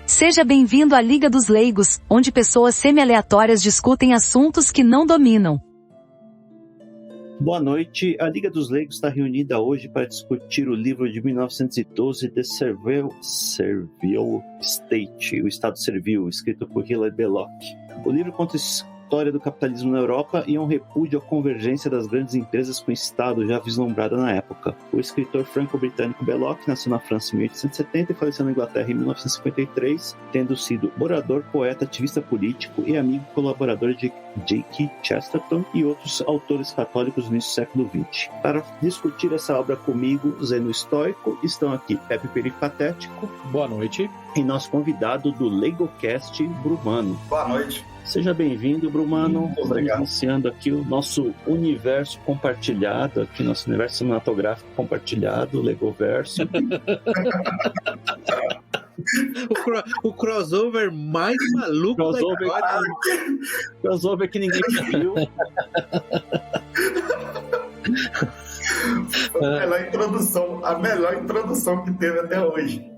Seja bem-vindo à Liga dos Leigos, onde pessoas semi-aleatórias discutem assuntos que não dominam. Boa noite. A Liga dos Leigos está reunida hoje para discutir o livro de 1912, The Servile State, o Estado Servil, escrito por Hilaire Belloc. O livro conta a história do capitalismo na Europa e é um repúdio à convergência das grandes empresas com o Estado já vislumbrada na época. O escritor franco-britânico Belloc nasceu na França em 1870 e faleceu na Inglaterra em 1953, tendo sido orador, poeta, ativista político e amigo colaborador de J.K. Chesterton e outros autores católicos no início do século XX. Para discutir essa obra comigo, Zeno Estoico, estão aqui Pepe Peripatético. Boa noite. E nosso convidado do LegoCast, Brumano. Boa noite. Seja bem-vindo, Brumano. Muito obrigado. Estamos iniciando aqui o nosso universo compartilhado, aqui nosso universo cinematográfico compartilhado, o Legoverso. O crossover mais maluco Crossover que ninguém viu. A melhor introdução que teve até hoje.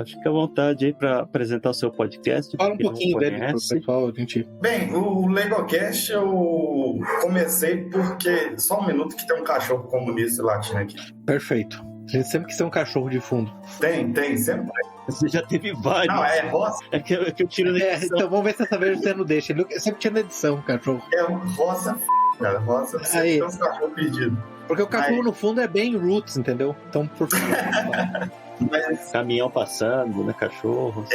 Fica à vontade aí para apresentar o seu podcast. Fala um pouquinho dele pro pessoal, gente. Bem, o LegoCast eu comecei porque... Só um minuto que tem um cachorro comunista latindo aqui. Perfeito. A gente sempre quis ter um cachorro de fundo. Tem, sempre. Você já teve vários. Não, é roça. É que eu tiro na edição. Então vamos ver se essa vez você não deixa. Ele sempre tira na edição, cachorro. É roça, cara. Roça, você tem uns cachorros perdidos. Porque o cachorro, no fundo, é bem roots, entendeu? Então, por favor. Mas... Caminhão passando, né? Cachorro.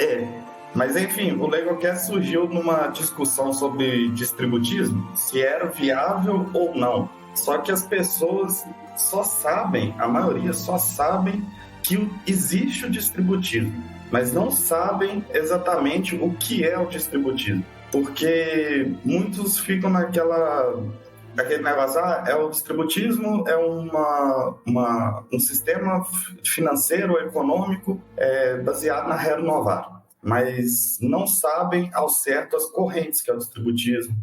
Mas enfim, o LegoCast surgiu numa discussão sobre distributismo, se era viável ou não. Só que as pessoas só sabem, a maioria só sabem que existe o distributismo, mas não sabem exatamente o que é o distributismo. Porque muitos ficam aquele negócio, o distributismo é um sistema financeiro, econômico, baseado na renovável, mas não sabem ao certo as correntes que é o distributismo.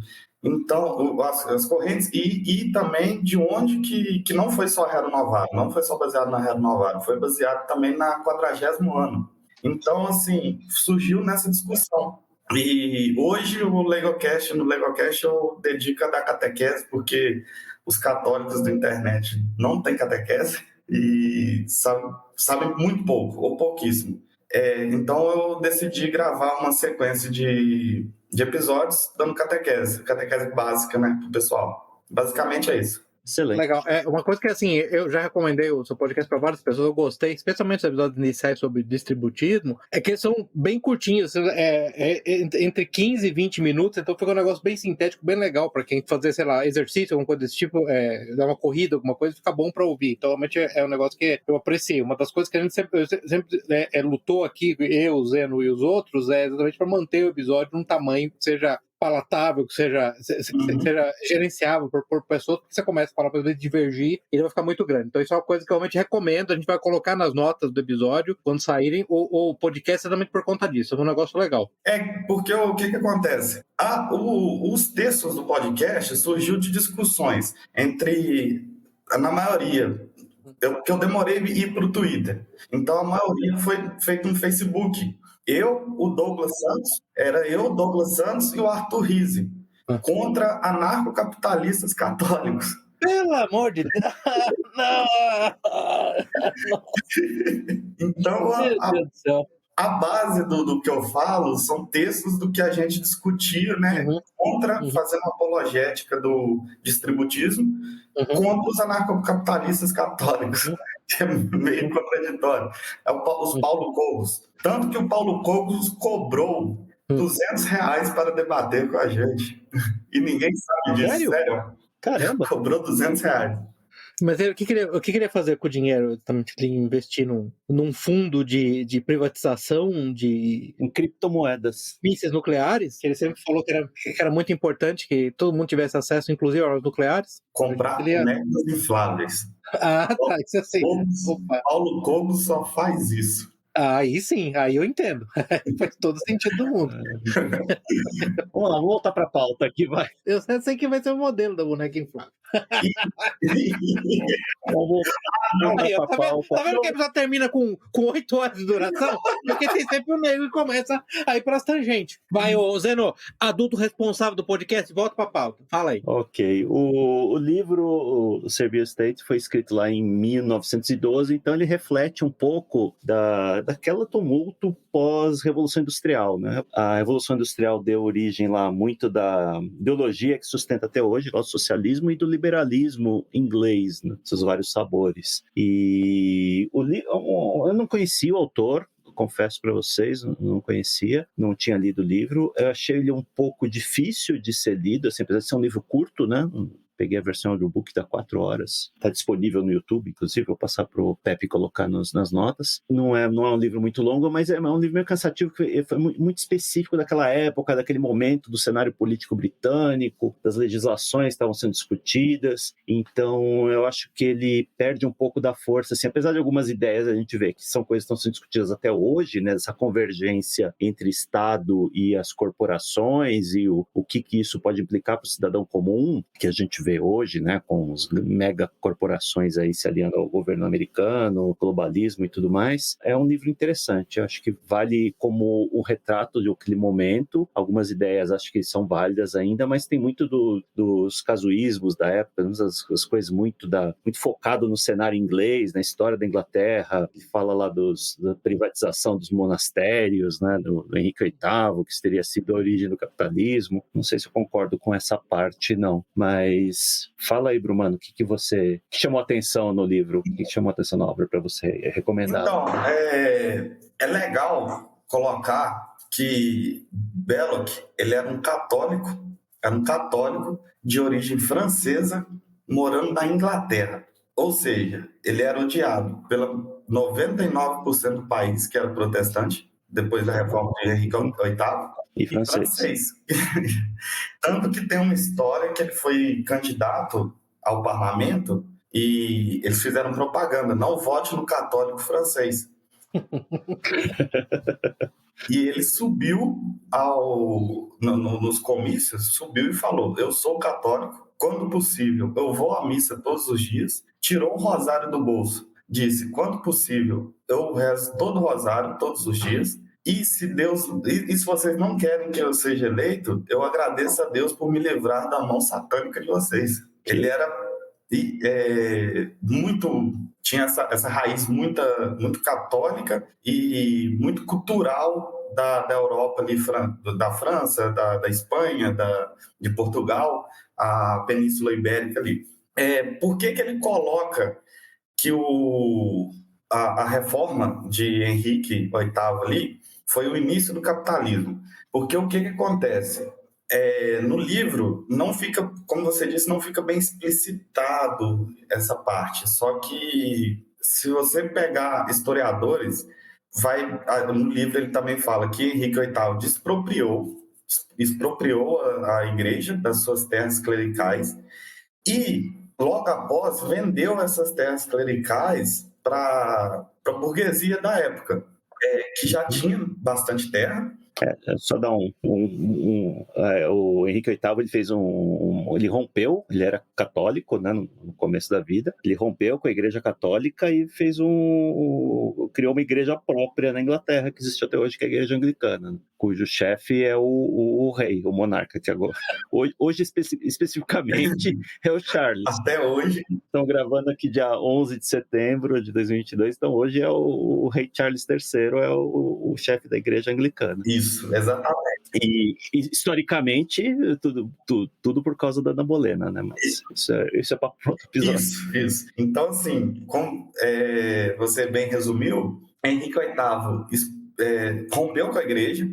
Então, as correntes e também de onde que não foi só renovável, não foi só baseado na renovável, foi baseado também na 40º ano. Então, assim, surgiu nessa discussão. E hoje no LegoCast eu dedico a dar catequese, porque os católicos da internet não têm catequese e sabem muito pouco, ou pouquíssimo. Então eu decidi gravar uma sequência de episódios dando catequese básica, né, pro pessoal. Basicamente é isso. Excelente. Legal. Uma coisa que, assim, eu já recomendei o seu podcast para várias pessoas, eu gostei, especialmente os episódios iniciais sobre distributismo, é que eles são bem curtinhos, entre 15 e 20 minutos, então fica um negócio bem sintético, bem legal para quem fazer, sei lá, exercício, alguma coisa desse tipo, dar uma corrida, alguma coisa, fica bom para ouvir. Então, realmente é um negócio que eu apreciei. Uma das coisas que a gente sempre lutou aqui, eu, o Zeno e os outros, é exatamente para manter o episódio num tamanho que seja palatável, que seja gerenciável por pessoas, porque você começa a falar para divergir e ele vai ficar muito grande. Então isso é uma coisa que eu realmente recomendo, a gente vai colocar nas notas do episódio, quando saírem, o podcast exatamente por conta disso, é um negócio legal. Porque o que acontece? Os textos do podcast surgiu de discussões entre, na maioria, que eu demorei a ir para o Twitter. Então a maioria foi feito no Facebook. O Douglas Santos e o Arthur Rizzi, contra anarcocapitalistas católicos. Pelo amor de Deus! Não! Então, a base do que eu falo são textos do que a gente discutia, né? Fazendo apologética do distributismo, contra os anarcocapitalistas católicos. Que é meio contraditório. Os Paulo Cogos. Tanto que o Paulo Cogos cobrou R$200 para debater com a gente. E ninguém sabe disso. Sério? Caramba! Cobrou R$200. Mas o que queria fazer com o dinheiro? Ele investir num fundo de privatização em criptomoedas, mísseis nucleares, que ele sempre falou que era muito importante que todo mundo tivesse acesso, inclusive aos nucleares. Comprar bonecos infláveis. Tá, isso eu sei. Paulo Cogos só faz isso. Aí sim, aí eu entendo. Faz todo sentido do mundo. Vamos lá, vamos voltar para a pauta aqui, vai. Eu sei que vai ser o modelo da boneca inflável. Aí, ó, tá vendo que a episódio termina com 8 horas de duração? Porque tem sempre um negro que começa a ir pras tangentes. Vai, ô Zeno, adulto responsável do podcast, volta pra pauta. Fala aí. Ok. O livro, o Servile State, foi escrito lá em 1912, então ele reflete um pouco daquela tumulto pós-Revolução Industrial, né? A Revolução Industrial deu origem lá muito da ideologia que sustenta até hoje, o socialismo, e do liberalismo inglês, né? Seus vários sabores. E eu não conhecia o autor, confesso para vocês, não conhecia, não tinha lido o livro. Eu achei ele um pouco difícil de ser lido, assim, apesar de ser um livro curto, né? Peguei a versão audiobook, dá 4 horas. Está disponível no YouTube, inclusive, vou passar para o Pepe colocar nas notas. Não é um livro muito longo, mas é um livro meio cansativo, que foi muito específico daquela época, daquele momento do cenário político britânico, das legislações que estavam sendo discutidas. Então, eu acho que ele perde um pouco da força, assim, apesar de algumas ideias a gente vê que são coisas que estão sendo discutidas até hoje, né, essa convergência entre Estado e as corporações e o que isso pode implicar para o cidadão comum, que a gente vê hoje, né, com os megacorporações aí se aliando ao governo americano, globalismo e tudo mais. É um livro interessante, eu acho que vale como o retrato de aquele momento. Algumas ideias acho que são válidas ainda, mas tem muito dos casuísmos da época, as coisas muito focado no cenário inglês, na história da Inglaterra. Ele fala lá da privatização dos monastérios, né, do Henrique VIII, que teria sido a origem do capitalismo. Não sei se eu concordo com essa parte, não, mas fala aí, Brumano, o que você chamou a atenção no livro, o que chamou a atenção na obra para você recomendar? Então, é legal colocar que Belloc, ele era um católico de origem francesa, morando na Inglaterra. Ou seja, ele era odiado pelo 99% do país, que era protestante, depois da reforma de Henrique VIII, e francês. Tanto que tem uma história que ele foi candidato ao parlamento e eles fizeram propaganda: não vote no católico francês. E ele subiu nos comícios, subiu e falou: eu sou católico, quando possível eu vou à missa todos os dias. Tirou um rosário do bolso, disse: quando possível eu rezo todo o rosário todos os dias. E se vocês não querem que eu seja eleito, eu agradeço a Deus por me livrar da mão satânica de vocês. Ele era tinha essa raiz muito católica e muito cultural da Europa ali, da França, da Espanha, de Portugal, a Península Ibérica ali. Por que ele coloca que a reforma de Henrique VIII ali foi o início do capitalismo? Porque o que acontece? No livro, não fica, como você disse, não fica bem explicitado essa parte. Só que, se você pegar historiadores, no livro ele também fala que Henrique VIII expropriou a igreja das suas terras clericais e, logo após, vendeu essas terras clericais para a burguesia da época, que já tinha bastante terra. Só dar o Henrique VIII, ele fez ele rompeu, ele era católico, né, no começo da vida, ele rompeu com a igreja católica e criou uma igreja própria na Inglaterra, que existe até hoje, que é a igreja anglicana, né, cujo chefe é o rei, o monarca, que agora, hoje especificamente é o Charles. Até hoje. Estão gravando aqui dia 11 de setembro de 2022, então hoje é o rei Charles III, é o chefe da igreja anglicana. Isso, exatamente. E historicamente, tudo por causa da Ana Bolena, né? Mas isso é para outro episódio. Isso. Então, assim, como você bem resumiu, Henrique VIII rompeu com a igreja,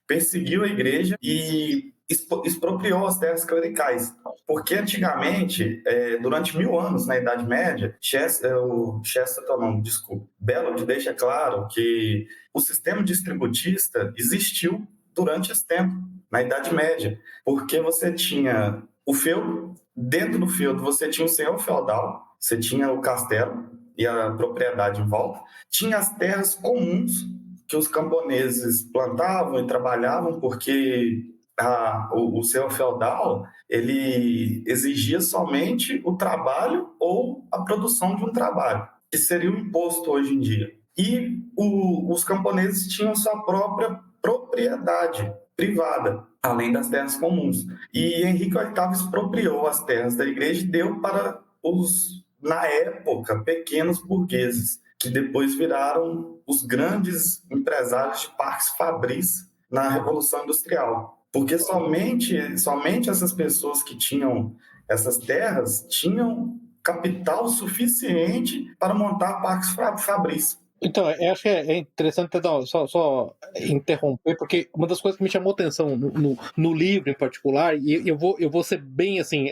perseguiu a igreja e expropriou as terras clericais. Porque antigamente, durante 1000 anos, na Idade Média, Belloc deixa claro que o sistema distributista existiu durante esse tempo, na Idade Média, porque você tinha o feudo, dentro do feudo você tinha o senhor feudal, você tinha o castelo e a propriedade em volta, tinha as terras comuns que os camponeses plantavam e trabalhavam, porque o senhor feudal, ele exigia somente o trabalho ou a produção de um trabalho, que seria o imposto hoje em dia. E os camponeses tinham sua própria propriedade privada, além das terras comuns. E Henrique VIII expropriou as terras da igreja e deu para os, na época, pequenos burgueses, que depois viraram os grandes empresários de parques fabris na Revolução Industrial. Porque somente essas pessoas que tinham essas terras tinham capital suficiente para montar parques fabris. Então, eu acho que é interessante só interromper, porque uma das coisas que me chamou atenção no livro em particular, e eu vou ser bem assim,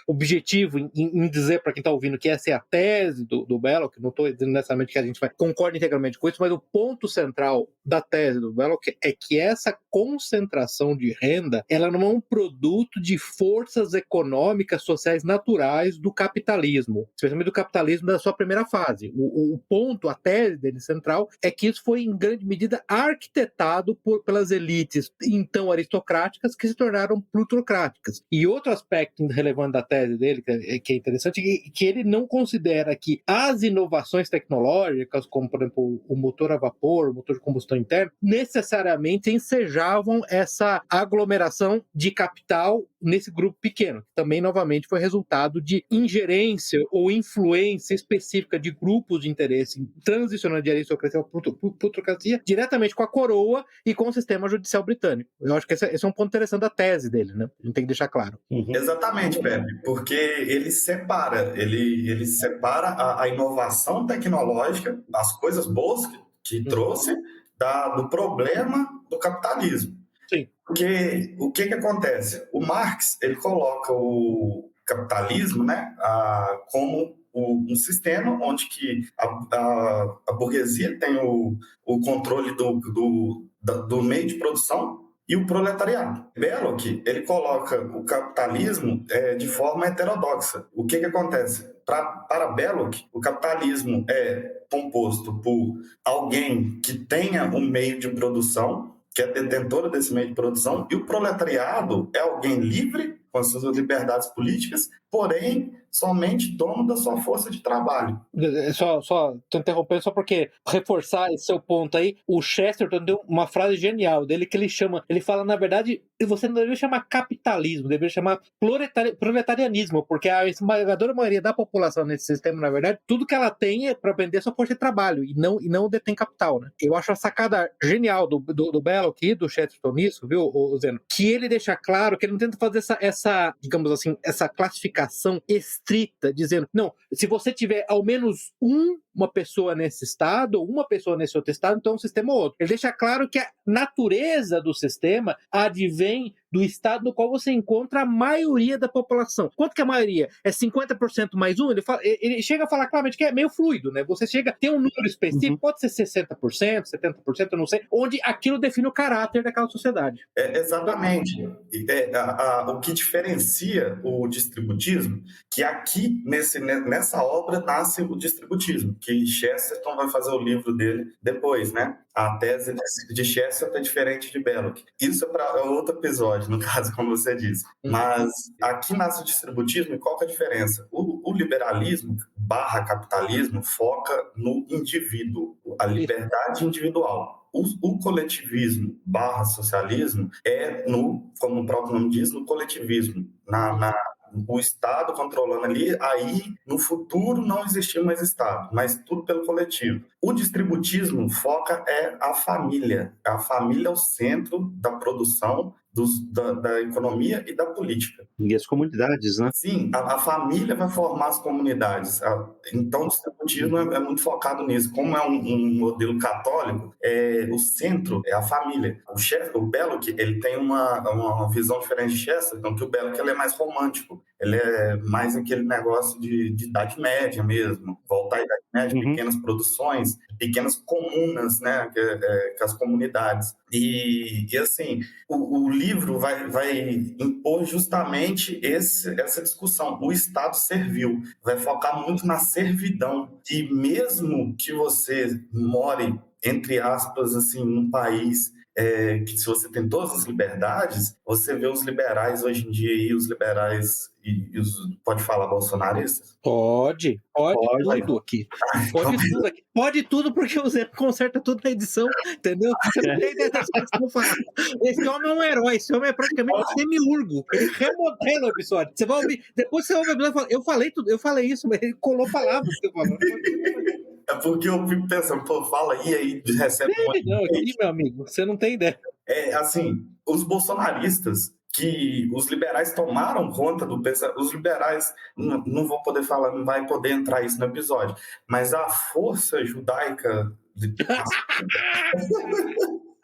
objetivo em dizer para quem está ouvindo que essa é a tese do Belloc, não estou dizendo necessariamente que a gente concorda integralmente com isso, mas o ponto central da tese do Belloc é que essa concentração de renda, ela não é um produto de forças econômicas, sociais naturais do capitalismo, especialmente do capitalismo da sua primeira fase. O ponto, a tese dele central, é que isso foi em grande medida arquitetado pelas elites então aristocráticas que se tornaram plutocráticas. E outro aspecto relevante da tese dele, que é interessante, é que ele não considera que as inovações tecnológicas, como por exemplo o motor a vapor, o motor de combustão interna, necessariamente ensejavam essa aglomeração de capital nesse grupo pequeno, que também novamente foi resultado de ingerência ou influência específica de grupos de interesse transicionando de aristocracia para plutocracia diretamente com a coroa e com o sistema judicial britânico. Eu acho que esse é um ponto interessante da tese dele, né? A gente tem que deixar claro. Exatamente, Pepe, porque ele separa a inovação tecnológica, as coisas boas que trouxe, do problema do capitalismo. Sim. Porque o que acontece? O Marx, ele coloca o capitalismo, né, como um sistema onde que a burguesia tem o controle do meio de produção e o proletariado. Belloc, ele coloca o capitalismo de forma heterodoxa. O que acontece? Para Belloc, o capitalismo é composto por alguém que tenha um meio de produção, que é detentora desse meio de produção, e o proletariado é alguém livre, com as suas liberdades políticas, porém somente dono da sua força de trabalho. Só tô interrompendo só porque reforçar esse seu ponto aí, o Chesterton deu uma frase genial dele que ele fala, na verdade, você não deveria chamar capitalismo, deveria chamar proletarianismo, porque a esmagadora maioria da população nesse sistema, na verdade, tudo que ela tem é para vender sua força de trabalho e não detém capital, né? Eu acho a sacada genial do Belloc e do Chesterton nisso, viu, Zeno? Que ele deixa claro que ele não tenta fazer essa, digamos assim, essa classificação estrita, dizendo, não, se você tiver ao menos uma pessoa nesse estado, ou uma pessoa nesse outro estado, então é um sistema ou outro. Ele deixa claro que a natureza do sistema advém do estado no qual você encontra a maioria da população. Quanto que é a maioria? É 50% mais um? Ele chega a falar claramente que é meio fluido, né? Você tem um número específico, pode ser 60%, 70%, eu não sei, onde aquilo define o caráter daquela sociedade. Exatamente. O que diferencia o distributismo, que aqui, nessa obra, nasce o distributismo, que Chesterton vai fazer o livro dele depois, né? A tese de Chesterton é diferente de Belloc. Isso é para outro episódio, no caso, como você disse. Mas aqui nasce o distributismo, e qual que é a diferença? O liberalismo / capitalismo foca no indivíduo, a liberdade individual. O coletivismo / socialismo é, como o próprio nome diz, no coletivismo, o Estado controlando ali, aí no futuro não existia mais Estado, mas tudo pelo coletivo. O distributismo foca a família é o centro da produção, da economia e da política. E as comunidades, né? Sim, a família vai formar as comunidades. Então, o distributismo é muito focado nisso. Como é um modelo católico, o centro é a família. O Belloc, ele tem uma visão diferente de Chesterton, que o Belloc ele é mais romântico. Ele é mais aquele negócio de Idade Média mesmo, voltar à Idade Média, pequenas produções, pequenas comunas, né, que as comunidades. E assim, o livro vai impor justamente essa discussão. O Estado servil, vai focar muito na servidão. E mesmo que você more entre aspas, assim, num país que se você tem todas as liberdades, você vê os liberais hoje em dia e os liberais pode falar bolsonaristas? Pode tudo aqui. Pode tudo aqui. Pode tudo porque o Zé conserta tudo na edição, entendeu? Você não tem ideia das coisas que eu falo. Esse homem é um herói, esse homem é praticamente um demiurgo. Ele remodela o episódio. Você vai ouvir, depois você ouve o episódio, eu falei isso, mas ele colou palavras que eu falo. É porque eu fico pensando, pô, fala aí recebe um monte de Não, aqui, meu amigo, você não tem ideia. Assim, os bolsonaristas, que os liberais tomaram conta do pensamento, os liberais, não vou poder falar, não vai poder entrar isso no episódio, mas a força judaica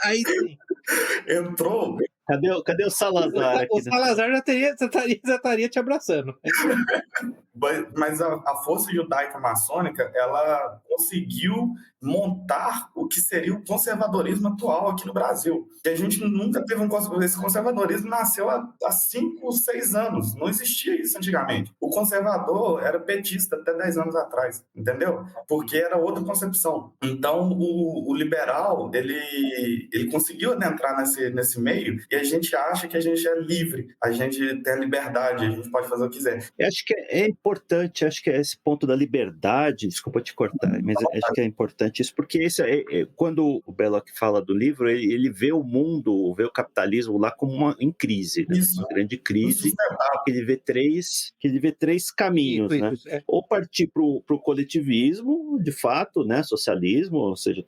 Aí sim. entrou. Cadê o Salazar aqui? O Salazar já estaria te abraçando. Mas a força judaica maçônica, ela conseguiu montar o que seria o conservadorismo atual aqui no Brasil. E a gente nunca teve esse conservadorismo, nasceu há 5, 6 anos. Não existia isso antigamente. O conservador era petista até 10 anos atrás, entendeu? Porque era outra concepção. Então, o liberal, ele conseguiu adentrar nesse meio e a gente acha que a gente é livre, a gente tem a liberdade, a gente pode fazer o que quiser. Eu acho que é importante, acho que é esse ponto da liberdade, desculpa te cortar, mas acho que é importante isso, porque quando o Belloc fala do livro, ele vê o mundo, vê o capitalismo lá como em crise, né? Uma grande crise, que ele vê três caminhos, né? Ou partir para o coletivismo, de fato, né? Socialismo, ou seja,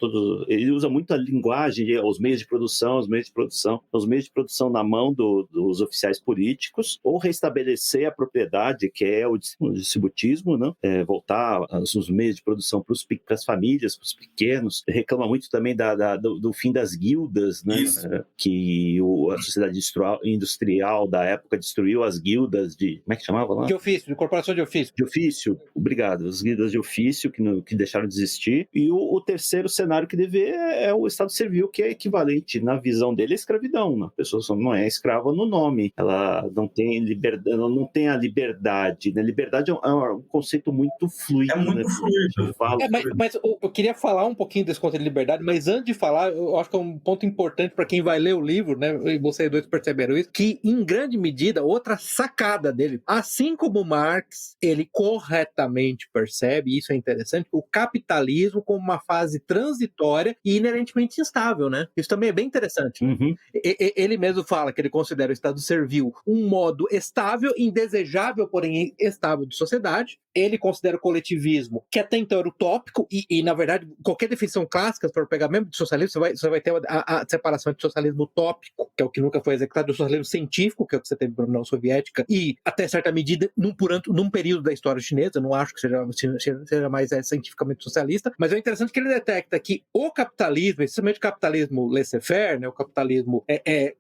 ele usa muito a linguagem, os meios de produção na mão dos oficiais políticos, ou restabelecer a propriedade, que é o distributismo, né? Voltar os meios de produção para as famílias, para os pequenos. Reclama muito também do fim das guildas, né? Que a sociedade industrial da época destruiu as guildas de... Como é que chamava lá? De ofício, de corporação de ofício. De ofício, obrigado. As guildas de ofício que deixaram de existir. E o terceiro cenário que ele vê é o Estado Servil, que é equivalente, na visão dele, à escravidão. Né? A pessoa não é escrava no nome. Ela não tem liberdade, ela não tem a liberdade. Né? Liberdade é um conceito muito fluido. É muito fluido. Mas eu queria falar um pouquinho desse conceito de liberdade, mas antes de falar, eu acho que é um ponto importante para quem vai ler o livro, né? E vocês dois perceberam isso, que em grande medida, outra sacada dele, assim como Marx, ele corretamente percebe, e isso é interessante, o capitalismo como uma fase transitória e inerentemente instável, né? Isso também é bem interessante. Uhum. Ele mesmo fala que ele considera o Estado Servil um modo estável, indesejável, porém estável de sociedade. Ele considera o coletivismo, que até então era utópico, e na verdade, qualquer definição clássica, se for pegar mesmo de socialismo, você vai ter a separação entre socialismo utópico, que é o que nunca foi executado, e o socialismo científico, que é o que você teve na União Soviética, e até certa medida, num período da história chinesa, não acho que seja mais cientificamente socialista, mas é interessante que ele detecta que o capitalismo, especialmente o capitalismo laissez-faire, né, o capitalismo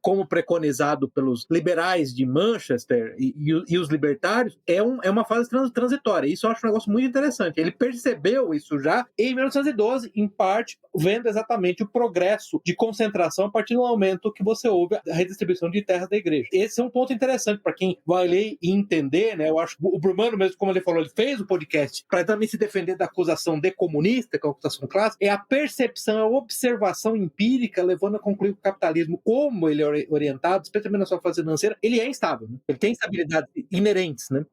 como preconizado pelos liberais de Manchester e os libertários, é uma fase transitória. Isso eu acho um negócio muito interessante. Ele percebeu isso já em 1912, em parte, vendo exatamente o progresso de concentração a partir do momento que você ouve a redistribuição de terras da igreja. Esse é um ponto interessante para quem vai ler e entender, né? Eu acho que o Brumano mesmo, como ele falou, ele fez o podcast para também se defender da acusação de comunista, que é a acusação clássica, é a percepção, a observação empírica levando a concluir que o capitalismo, como ele é orientado, especialmente na sua fase financeira, ele é instável, né? Ele tem instabilidades inerentes, né?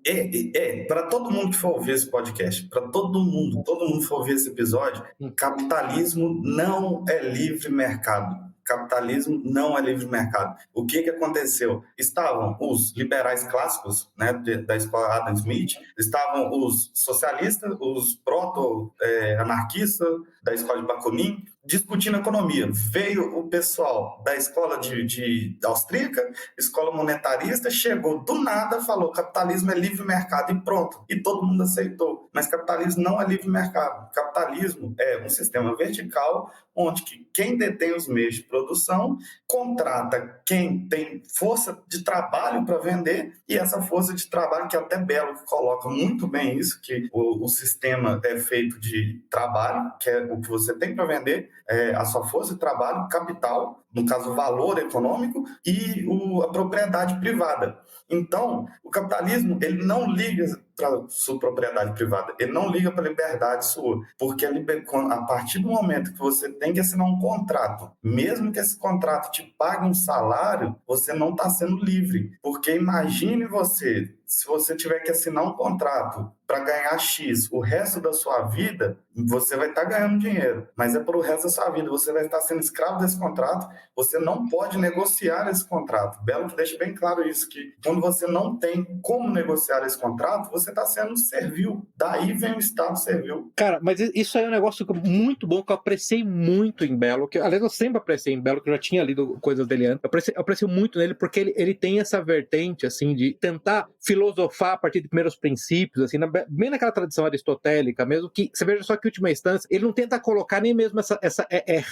Para todo mundo que for ouvir esse podcast, para todo mundo que for ouvir esse episódio, capitalismo não é livre mercado. Capitalismo não é livre mercado. O que aconteceu? Estavam os liberais clássicos, né, da escola Adam Smith, estavam os socialistas, os proto-anarquistas da escola de Bakunin, discutindo economia. Veio o pessoal da escola de austríaca, escola monetarista, chegou do nada, falou capitalismo é livre mercado e pronto. E todo mundo aceitou. Mas capitalismo não é livre mercado. Capitalismo é um sistema vertical onde quem detém os meios de produção contrata quem tem força de trabalho para vender, e essa força de trabalho, que até Belloc coloca muito bem isso, que o sistema é feito de trabalho, que é o que você tem para vender, a sua força de trabalho, capital, no caso, o valor econômico e a propriedade privada. Então, o capitalismo, ele não liga para sua propriedade privada, ele não liga para a liberdade sua, porque a partir do momento que você tem que assinar um contrato, mesmo que esse contrato te pague um salário, você não está sendo livre, porque imagine você, se você tiver que assinar um contrato para ganhar X o resto da sua vida, você vai estar ganhando dinheiro, mas é para o resto da sua vida, você vai estar sendo escravo desse contrato, você não pode negociar esse contrato. Belo que deixa bem claro isso, que quando você não tem como negociar esse contrato, você está sendo servil. Daí vem o Estado servil. Cara, mas isso aí é um negócio muito bom, que eu apreciei muito em Belo, que aliás eu sempre apreciei em Belo, que eu já tinha lido coisas dele antes, eu aprecio muito nele, porque ele tem essa vertente, assim, de tentar filosofar a partir de primeiros princípios, assim, bem naquela tradição aristotélica mesmo, que você veja só que, em última instância, ele não tenta colocar nem mesmo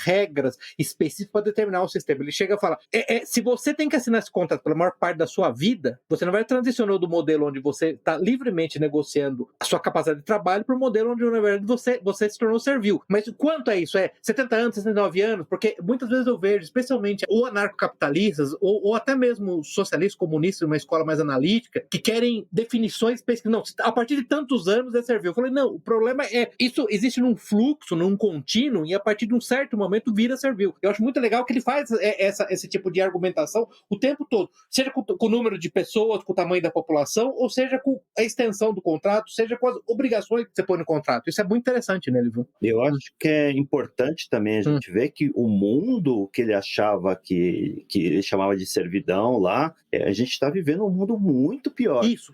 regras específicas para determinar o sistema. Ele chega a falar, se você tem que assinar esse contrato pela maior parte da sua vida, você não vai transicionar do modelo onde você está livremente negociando a sua capacidade de trabalho para o modelo onde, na verdade, você se tornou servil. Mas quanto é isso? 70 anos, 69 anos? Porque muitas vezes eu vejo, especialmente ou anarcocapitalistas, ou até mesmo socialistas, comunistas, uma escola mais analítica, que querem definições específicas. Não, a partir de tantos anos é servil. Eu falei, não, o problema é, isso existe num fluxo, num contínuo, e a partir de um certo momento vira servil. Eu acho muito legal que ele faz esse tipo de argumentação o tempo todo, seja com o número de pessoas, com o tamanho da população, ou seja com a extensão do contrato, seja com as obrigações que você põe no contrato. Isso é muito interessante nele, viu? Eu acho que é importante também a gente ver que o mundo que ele achava que ele chamava de servidão lá, a gente está vivendo um mundo muito pior. Isso.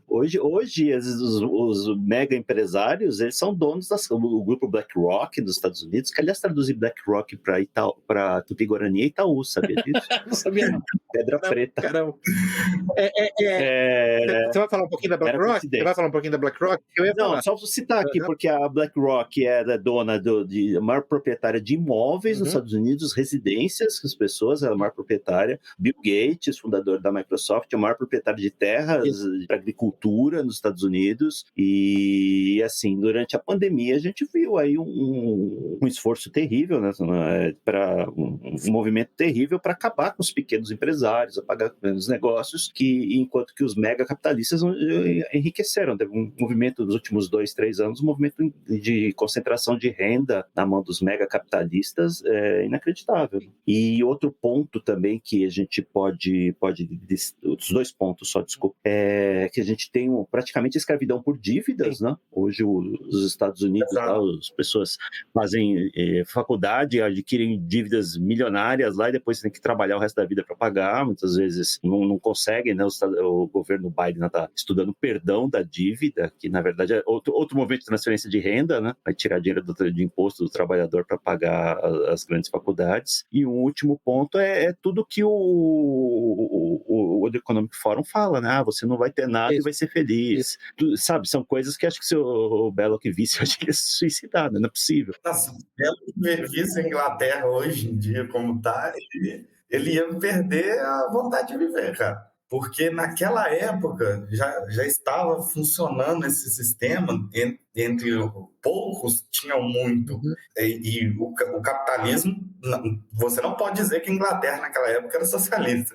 Hoje os mega empresários, eles são donos do grupo BlackRock dos Estados Unidos, que aliás traduzir BlackRock para Tupi-Guarani e Itaú, sabia disso? Não sabia não. Pedra preta. Caramba. Você vai falar um pouquinho da BlackRock? Você vai falar um pouquinho da BlackRock? Não, só vou citar aqui, porque a BlackRock é dona a maior proprietária de imóveis nos Estados Unidos, residências, as pessoas, ela é a maior proprietária. Bill Gates, fundador da Microsoft, é o maior proprietário de terras para agricultura nos Estados Unidos. E, assim, durante a pandemia, a gente viu aí um esforço terrível, né, um movimento terrível para acabar com os pequenos empresários, apagar os negócios, enquanto que os mega capitalistas enriqueceram. Teve um movimento nos últimos 2-3 anos, um movimento de concentração de renda na mão dos mega capitalistas inacreditável. E outro ponto também que a gente pode os dois pontos só, desculpa, é que a gente tem praticamente escravidão por dívidas, né? Hoje os Estados Unidos, lá, as pessoas fazem faculdade, adquirem dívidas milionárias lá e depois tem que trabalhar o resto da vida para pagar, muitas vezes não conseguem, né? O governo Biden está estudando perdão da dívida, que na verdade é outro movimento de transferência de renda, né? Vai tirar dinheiro de imposto do trabalhador para pagar as grandes faculdades. E o último ponto é tudo que o World Economic Forum fala, né? Você não vai ter nada e vai ser feliz. Sabe, são coisas que acho que se o Belo que visse, eu acho que ele ia se suicidar, né? Não é possível. Se o Belo visse a Inglaterra hoje em dia como tá, ele ia perder a vontade de viver, cara. Porque naquela época já estava funcionando esse sistema, entre poucos tinham muito. E o capitalismo, você não pode dizer que a Inglaterra naquela época era socialista.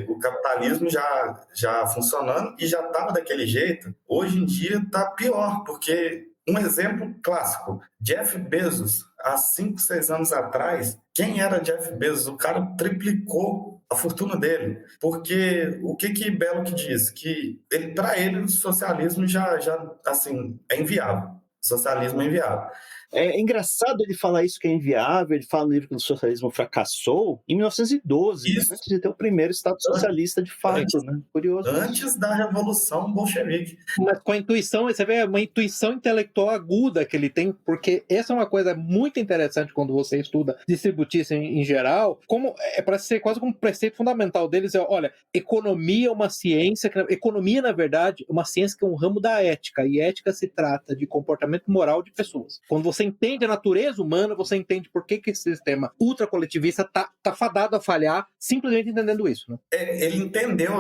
O capitalismo já funcionando e já estava daquele jeito. Hoje em dia está pior, porque um exemplo clássico, Jeff Bezos, há 5, 6 anos atrás, quem era Jeff Bezos? O cara triplicou a fortuna dele, porque o que Belo que diz? Que para ele o socialismo já assim, é inviável. O socialismo é inviável. É engraçado ele falar isso que é inviável, ele fala no livro que o socialismo fracassou em 1912, antes de ter o primeiro Estado socialista de fato, né? Curioso. Antes da Revolução Bolchevique. Mas com a intuição, você vê uma intuição intelectual aguda que ele tem, porque essa é uma coisa muito interessante quando você estuda distributismo em geral, como para ser quase como um preceito fundamental deles, olha, economia é uma ciência, economia, na verdade, é uma ciência que é um ramo da ética, e ética se trata de comportamento moral de pessoas. Quando você entende a natureza humana, você entende por que esse sistema ultracoletivista tá fadado a falhar, simplesmente entendendo isso, né? Ele entendeu,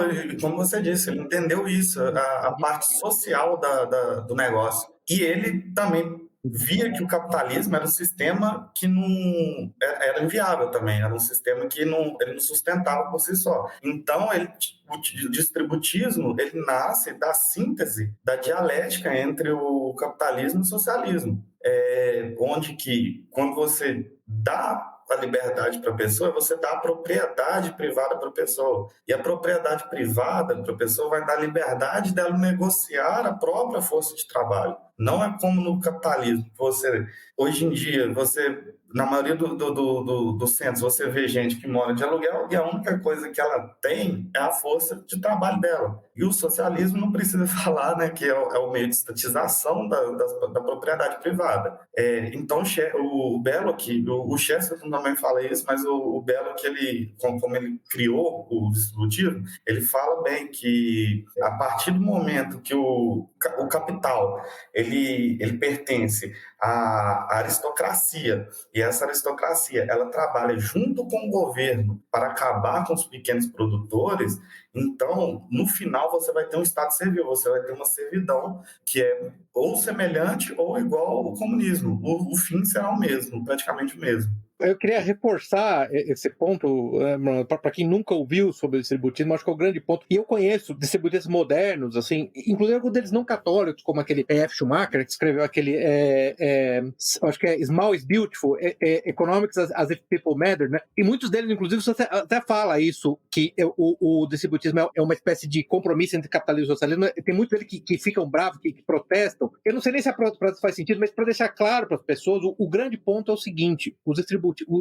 como você disse, ele entendeu isso, a parte social do negócio. E ele também via que o capitalismo era um sistema que não era inviável também, era um sistema que ele não sustentava por si só. Então, o distributismo ele nasce da síntese, da dialética entre o capitalismo e o socialismo, onde que, quando você dá a liberdade para a pessoa, você dá a propriedade privada para a pessoa. E a propriedade privada para a pessoa vai dar a liberdade dela negociar a própria força de trabalho. Não é como no capitalismo. Hoje em dia, na maioria dos centros, você vê gente que mora de aluguel e a única coisa que ela tem é a força de trabalho dela. E o socialismo não precisa falar, né, que é o meio de estatização da propriedade privada. Então, o Belloc, o Chesterton também fala isso, mas o Belloc, como ele criou o distributivo, ele fala bem que a partir do momento que o capital ele pertence à aristocracia, e essa aristocracia ela trabalha junto com o governo para acabar com os pequenos produtores, então, no final, você vai ter um Estado servil, você vai ter uma servidão que é ou semelhante ou igual ao comunismo. O fim será o mesmo, praticamente o mesmo. Eu queria reforçar esse ponto, para quem nunca ouviu sobre o distributismo, acho que é o grande ponto. E eu conheço distributistas modernos, assim, inclusive alguns deles não católicos, como aquele F. Schumacher, que escreveu aquele, acho que é Small is Beautiful, Economics as if People Matter, né? E muitos deles, inclusive, você até fala isso, que o distributismo é uma espécie de compromisso entre capitalismo e socialismo. Tem muitos deles que ficam bravos, que protestam. Eu não sei nem se a protesta faz sentido, mas para deixar claro para as pessoas, o grande ponto é o seguinte: o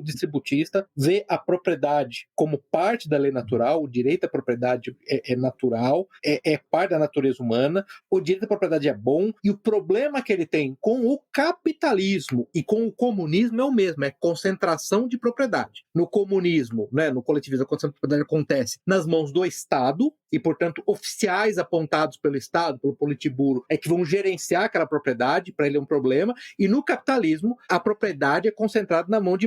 distributista vê a propriedade como parte da lei natural, o direito à propriedade é natural, é parte da natureza humana, o direito à propriedade é bom, e o problema que ele tem com o capitalismo e com o comunismo é o mesmo, é concentração de propriedade. No comunismo, né, no coletivismo, a concentração de propriedade acontece nas mãos do Estado, e, portanto, oficiais apontados pelo Estado, pelo Politburo, é que vão gerenciar aquela propriedade, para ele é um problema, e no capitalismo, a propriedade é concentrada na mão de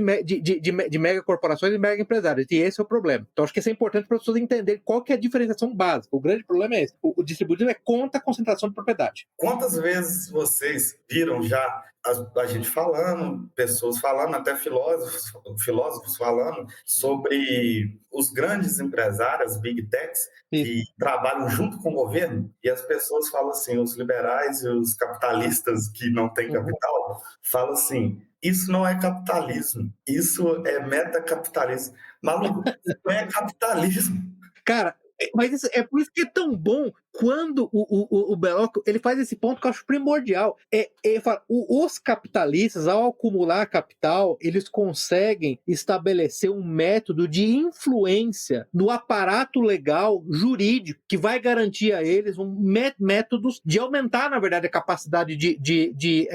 megacorporações e mega empresários, e esse é o problema. Então, acho que isso é importante para as pessoas entenderem qual que é a diferenciação básica. O grande problema é esse. O distributismo é contra a concentração de propriedade. Quantas vezes vocês viram já a gente falando, pessoas falando, até filósofos falando sobre os grandes empresários, big techs, que trabalham junto com o governo, e as pessoas falam assim, os liberais e os capitalistas que não têm capital, falam assim, isso não é capitalismo, isso é metacapitalismo. Maluco, isso não é capitalismo. Cara, mas é por isso que é tão bom quando o Belloc ele faz esse ponto que eu acho primordial. Ele fala, os capitalistas, ao acumular capital, eles conseguem estabelecer um método de influência no aparato legal, jurídico, que vai garantir a eles métodos de aumentar, na verdade, a capacidade de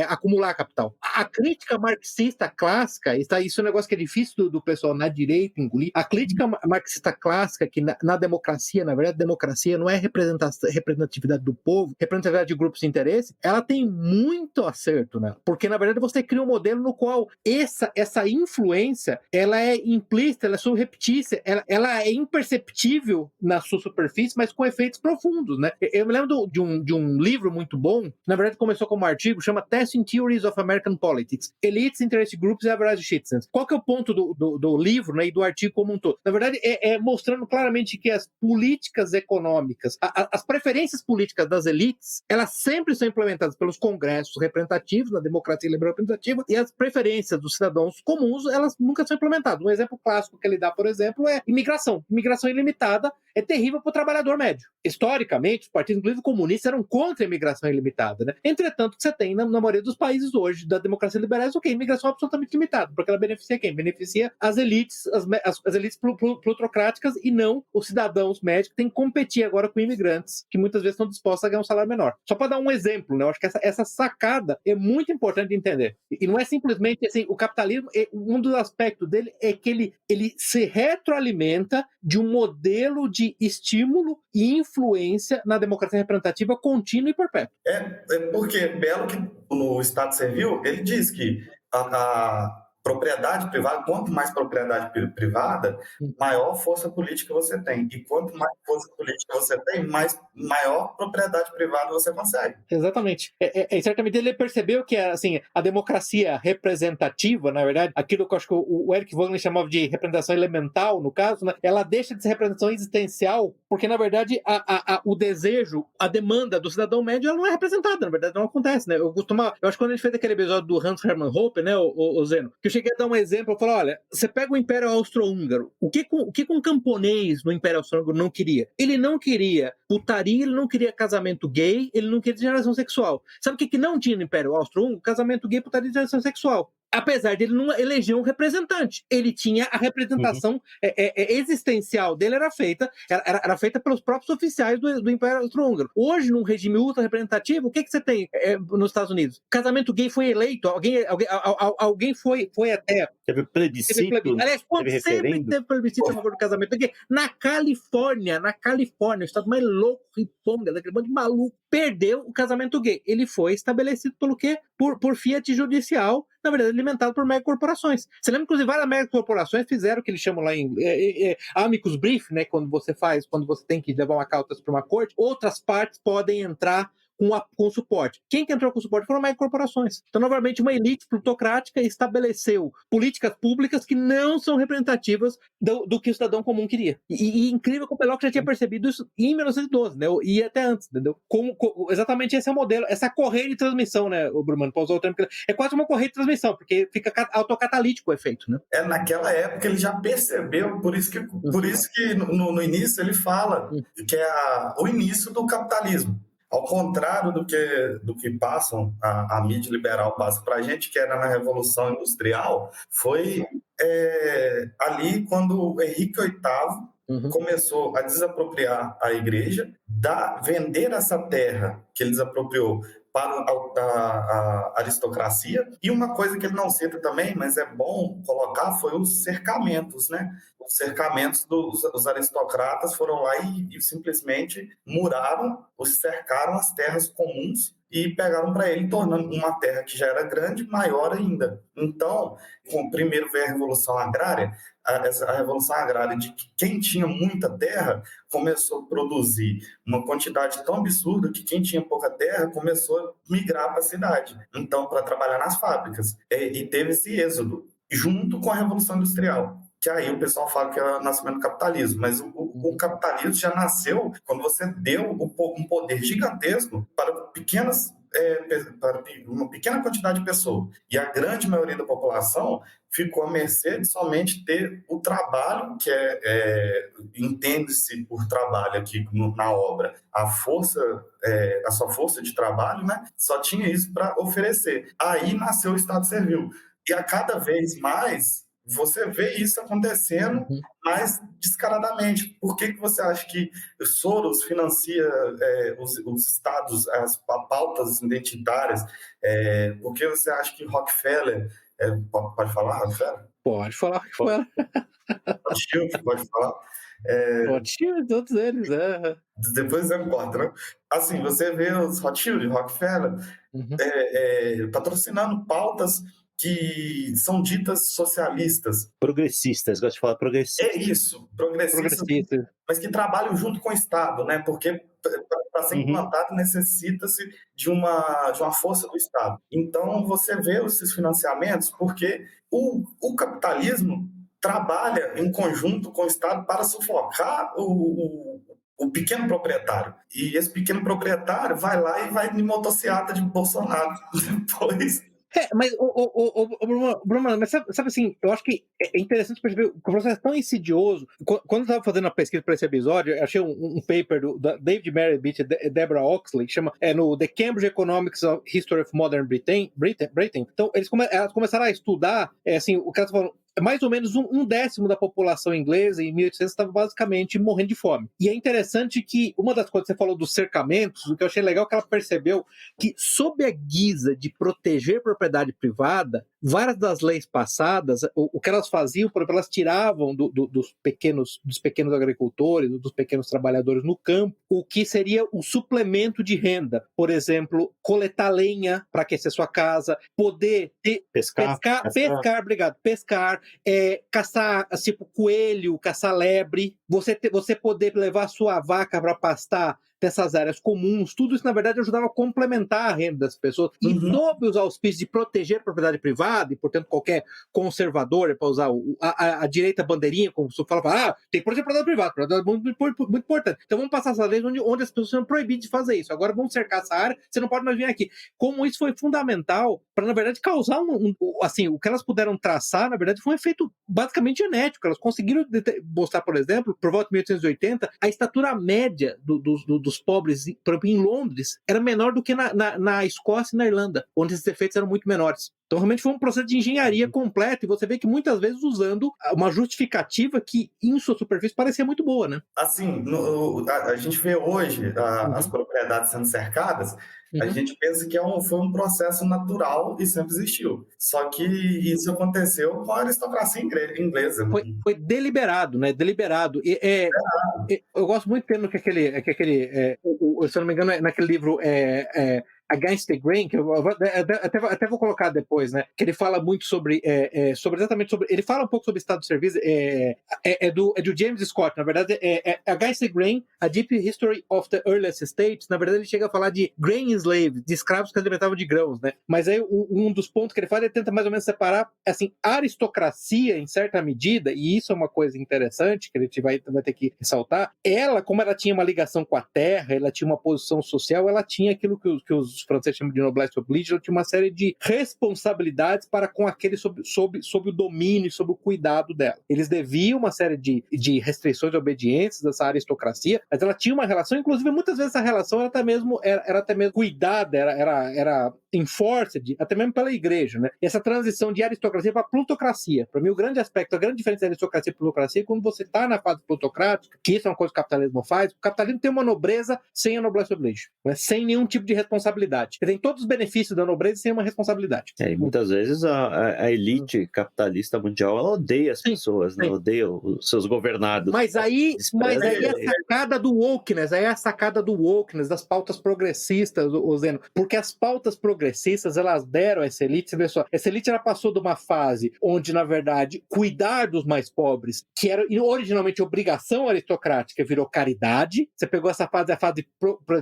acumular capital. A crítica marxista clássica, isso é um negócio que é difícil do pessoal na direita engolir, a crítica marxista clássica, que na democracia, na verdade, democracia não é representatividade do povo, representatividade de grupos de interesse, ela tem muito acerto nela, porque na verdade você cria um modelo no qual essa influência, ela é implícita, ela é subreptícia, ela é imperceptível na sua superfície, mas com efeitos profundos, né? Eu me lembro de um livro muito bom, na verdade começou como artigo, chama Testing Theories of American Politics, Elites, Interest Groups e Average Citizens. Qual que é o ponto do livro, né, e do artigo como um todo? Na verdade, é mostrando claramente que as políticas econômicas, as preferências políticas das elites, elas sempre são implementadas pelos congressos representativos, na democracia liberal representativa, e as preferências dos cidadãos comuns, elas nunca são implementadas. Um exemplo clássico que ele dá, por exemplo, é imigração. Imigração ilimitada é terrível para o trabalhador médio. Historicamente, os partidos, inclusive comunistas, eram contra a imigração ilimitada, né? Entretanto, que você tem na maioria dos países hoje da democracia liberal, ok, imigração absolutamente limitada, porque ela beneficia quem? Beneficia as elites, as elites plutocráticas e não os cidadãos médios que têm que competir agora com imigrantes, que muitas vezes estão dispostos a ganhar um salário menor. Só para dar um exemplo, né? Eu acho que essa sacada é muito importante de entender. E não é simplesmente assim, o capitalismo, um dos aspectos dele é que ele se retroalimenta de um modelo de estímulo e influência na democracia representativa contínua e perpétua. Porque Belloc, no Estado Servil, ele diz que a propriedade privada, quanto mais propriedade privada, maior força política você tem. E quanto mais força política você tem, maior propriedade privada você consegue. Exatamente. Certamente ele percebeu que assim, a democracia representativa, na verdade, aquilo que eu acho que o Eric Voegelin chamava de representação elemental, no caso, né, ela deixa de ser representação existencial, porque, na verdade, o desejo, a demanda do cidadão médio, ela não é representada, na verdade, não acontece, né? Eu acho que quando a gente fez aquele episódio do Hans Hermann Hoppe, né, o Zeno, que eu cheguei a dar um exemplo, eu falei, olha, você pega o Império Austro-Húngaro, o que um camponês no Império Austro-Húngaro não queria? Ele não queria putaria, ele não queria casamento gay, ele não queria geração sexual. Sabe o que não tinha no Império Austro-Húngaro? Casamento gay, putaria e geração sexual. Apesar de ele não eleger um representante, ele tinha a representação existencial dele era feita pelos próprios oficiais do Império Austro-Húngaro. Hoje, num regime ultra representativo, o que você tem nos Estados Unidos? Casamento gay foi eleito, alguém foi até... Teve plebiscito, aliás, sempre teve plebiscito a favor do casamento gay. Na Califórnia, o estado mais louco, riponga, daquele bando de maluco, perdeu o casamento gay. Ele foi estabelecido pelo quê? Por fiat judicial, na verdade, alimentado por megacorporações. Você lembra, inclusive, várias megacorporações fizeram o que eles chamam lá em amicus brief, né? Quando você tem que levar uma causa para uma corte, outras partes podem entrar com suporte. Quem que entrou com suporte foram megacorporações. Então, novamente, uma elite plutocrática estabeleceu políticas públicas que não são representativas do que o cidadão comum queria. E incrível que o Belloc já tinha percebido isso em 1912, né? E até antes, entendeu? Exatamente esse é o modelo, essa correia de transmissão, né, o Brumano? Para usar o termo, é quase uma correia de transmissão, porque fica autocatalítico o efeito, né? Naquela época ele já percebeu, por isso que no início ele fala que é o início do capitalismo. Ao contrário do que passam, a mídia liberal passa para a gente, que era na Revolução Industrial, foi ali quando o Henrique VIII começou a desapropriar a igreja, vender essa terra que ele desapropriou para a aristocracia. E uma coisa que ele não cita também, mas é bom colocar, foi os cercamentos, né? Os cercamentos dos aristocratas foram lá e simplesmente cercaram as terras comuns e pegaram para ele, tornando uma terra que já era grande, maior ainda. Então, primeiro veio a Revolução Agrária, a Revolução Agrária de que quem tinha muita terra começou a produzir uma quantidade tão absurda que quem tinha pouca terra começou a migrar para a cidade, então, para trabalhar nas fábricas. E teve esse êxodo, junto com a Revolução Industrial. Que aí o pessoal fala que é o nascimento do capitalismo, mas o capitalismo já nasceu quando você deu um poder gigantesco para uma pequena quantidade de pessoas. E a grande maioria da população ficou à mercê de somente ter o trabalho, que entende-se por trabalho aqui na obra, a sua força de trabalho, né? Só tinha isso para oferecer. Aí nasceu o Estado Servil. E a cada vez mais você vê isso acontecendo mais descaradamente. Por que você acha que Soros financia os estados, as pautas identitárias? Por que você acha que Rockefeller... pode falar, Rockefeller? Pode falar Rockefeller. Rothschild, pode falar? Rothschild, todos eles. Depois não importa, né? Assim, você vê os Rothschild, Rockefeller, patrocinando pautas que são ditas socialistas. Progressistas, gosto de falar progressistas. É isso, progressistas. Mas que trabalham junto com o Estado, né? Porque para ser implantado necessita-se de uma força do Estado. Então, você vê esses financiamentos porque o capitalismo trabalha em conjunto com o Estado para sufocar o pequeno proprietário. E esse pequeno proprietário vai lá e vai de motociata de Bolsonaro depois. Mas, Bruno, mas sabe assim, eu acho que é interessante perceber que o processo é tão insidioso. Quando eu estava fazendo a pesquisa para esse episódio, eu achei um paper da David Merritt e Deborah Oxley, que chama no The Cambridge Economics of History of Modern Britain. Então, elas começaram a estudar, o cara falou, mais ou menos um décimo da população inglesa em 1800 estava basicamente morrendo de fome. E é interessante que uma das coisas que você falou dos cercamentos, o que eu achei legal é que ela percebeu que, sob a guisa de proteger propriedade privada, várias das leis passadas, o que elas faziam, por exemplo, elas tiravam dos pequenos agricultores, dos pequenos trabalhadores no campo, o que seria o suplemento de renda. Por exemplo, coletar lenha para aquecer sua casa, poder pescar, caçar tipo coelho, caçar lebre, você poder levar a sua vaca para pastar dessas áreas comuns, tudo isso, na verdade, ajudava a complementar a renda das pessoas. E sob os auspícios de proteger a propriedade privada, e, portanto, qualquer conservador, para usar a direita bandeirinha, como você fala, tem que proteger a propriedade privada, muito importante. Então vamos passar essas leis onde as pessoas são proibidas de fazer isso. Agora vamos cercar essa área, você não pode mais vir aqui. Como isso foi fundamental para, na verdade, causar assim, o que elas puderam traçar, na verdade, foi um efeito basicamente genético. Elas conseguiram mostrar, por exemplo, por volta de 1880, a estatura média dos pobres, por exemplo, em Londres, era menor do que na Escócia e na Irlanda, onde esses efeitos eram muito menores. Então, realmente foi um processo de engenharia completo, e você vê que muitas vezes usando uma justificativa que, em sua superfície, parecia muito boa, né? Assim, a gente vê hoje as propriedades sendo cercadas, a gente pensa que foi um processo natural e sempre existiu. Só que isso aconteceu com a aristocracia inglesa. Foi deliberado, né? Deliberado. Eu gosto muito do termo que se eu não me engano, naquele livro Against the Grain, que eu até vou colocar depois, né? Que ele fala muito sobre ele fala um pouco sobre estado de serviço, é do James Scott, na verdade, Against the Grain, A Deep History of the Earliest States. Na verdade, ele chega a falar de grain slave, de escravos que se alimentavam de grãos, né? Mas aí um dos pontos que ele fala, ele tenta mais ou menos separar, assim, a aristocracia, em certa medida, e isso é uma coisa interessante que a gente vai ter que ressaltar, ela, como ela tinha uma ligação com a terra, ela tinha uma posição social, ela tinha aquilo que os franceses chamam de noblesse oblige, ela tinha uma série de responsabilidades para com aqueles sob o domínio, sob o cuidado dela. Eles deviam uma série de restrições e obediências dessa aristocracia, mas ela tinha uma relação, inclusive muitas vezes essa relação era até mesmo cuidada, era enforced, até mesmo pela igreja, né? E essa transição de aristocracia para plutocracia. Para mim, a grande diferença da aristocracia e plutocracia é quando você está na fase plutocrática, que isso é uma coisa que o capitalismo faz. O capitalismo tem uma nobreza sem a noblesse oblige, né? Sem nenhum tipo de responsabilidade. Ele tem todos os benefícios da nobreza sem uma responsabilidade. E muitas vezes a elite capitalista mundial, ela odeia as pessoas, né? Ela odeia os seus governados. Mas aí a sacada do wokeness, das pautas progressistas, Zeno, porque as pautas progressistas, elas deram a essa elite, você vê só, essa elite ela passou de uma fase onde, na verdade, cuidar dos mais pobres, que era originalmente obrigação aristocrática, virou caridade. Você pegou essa fase,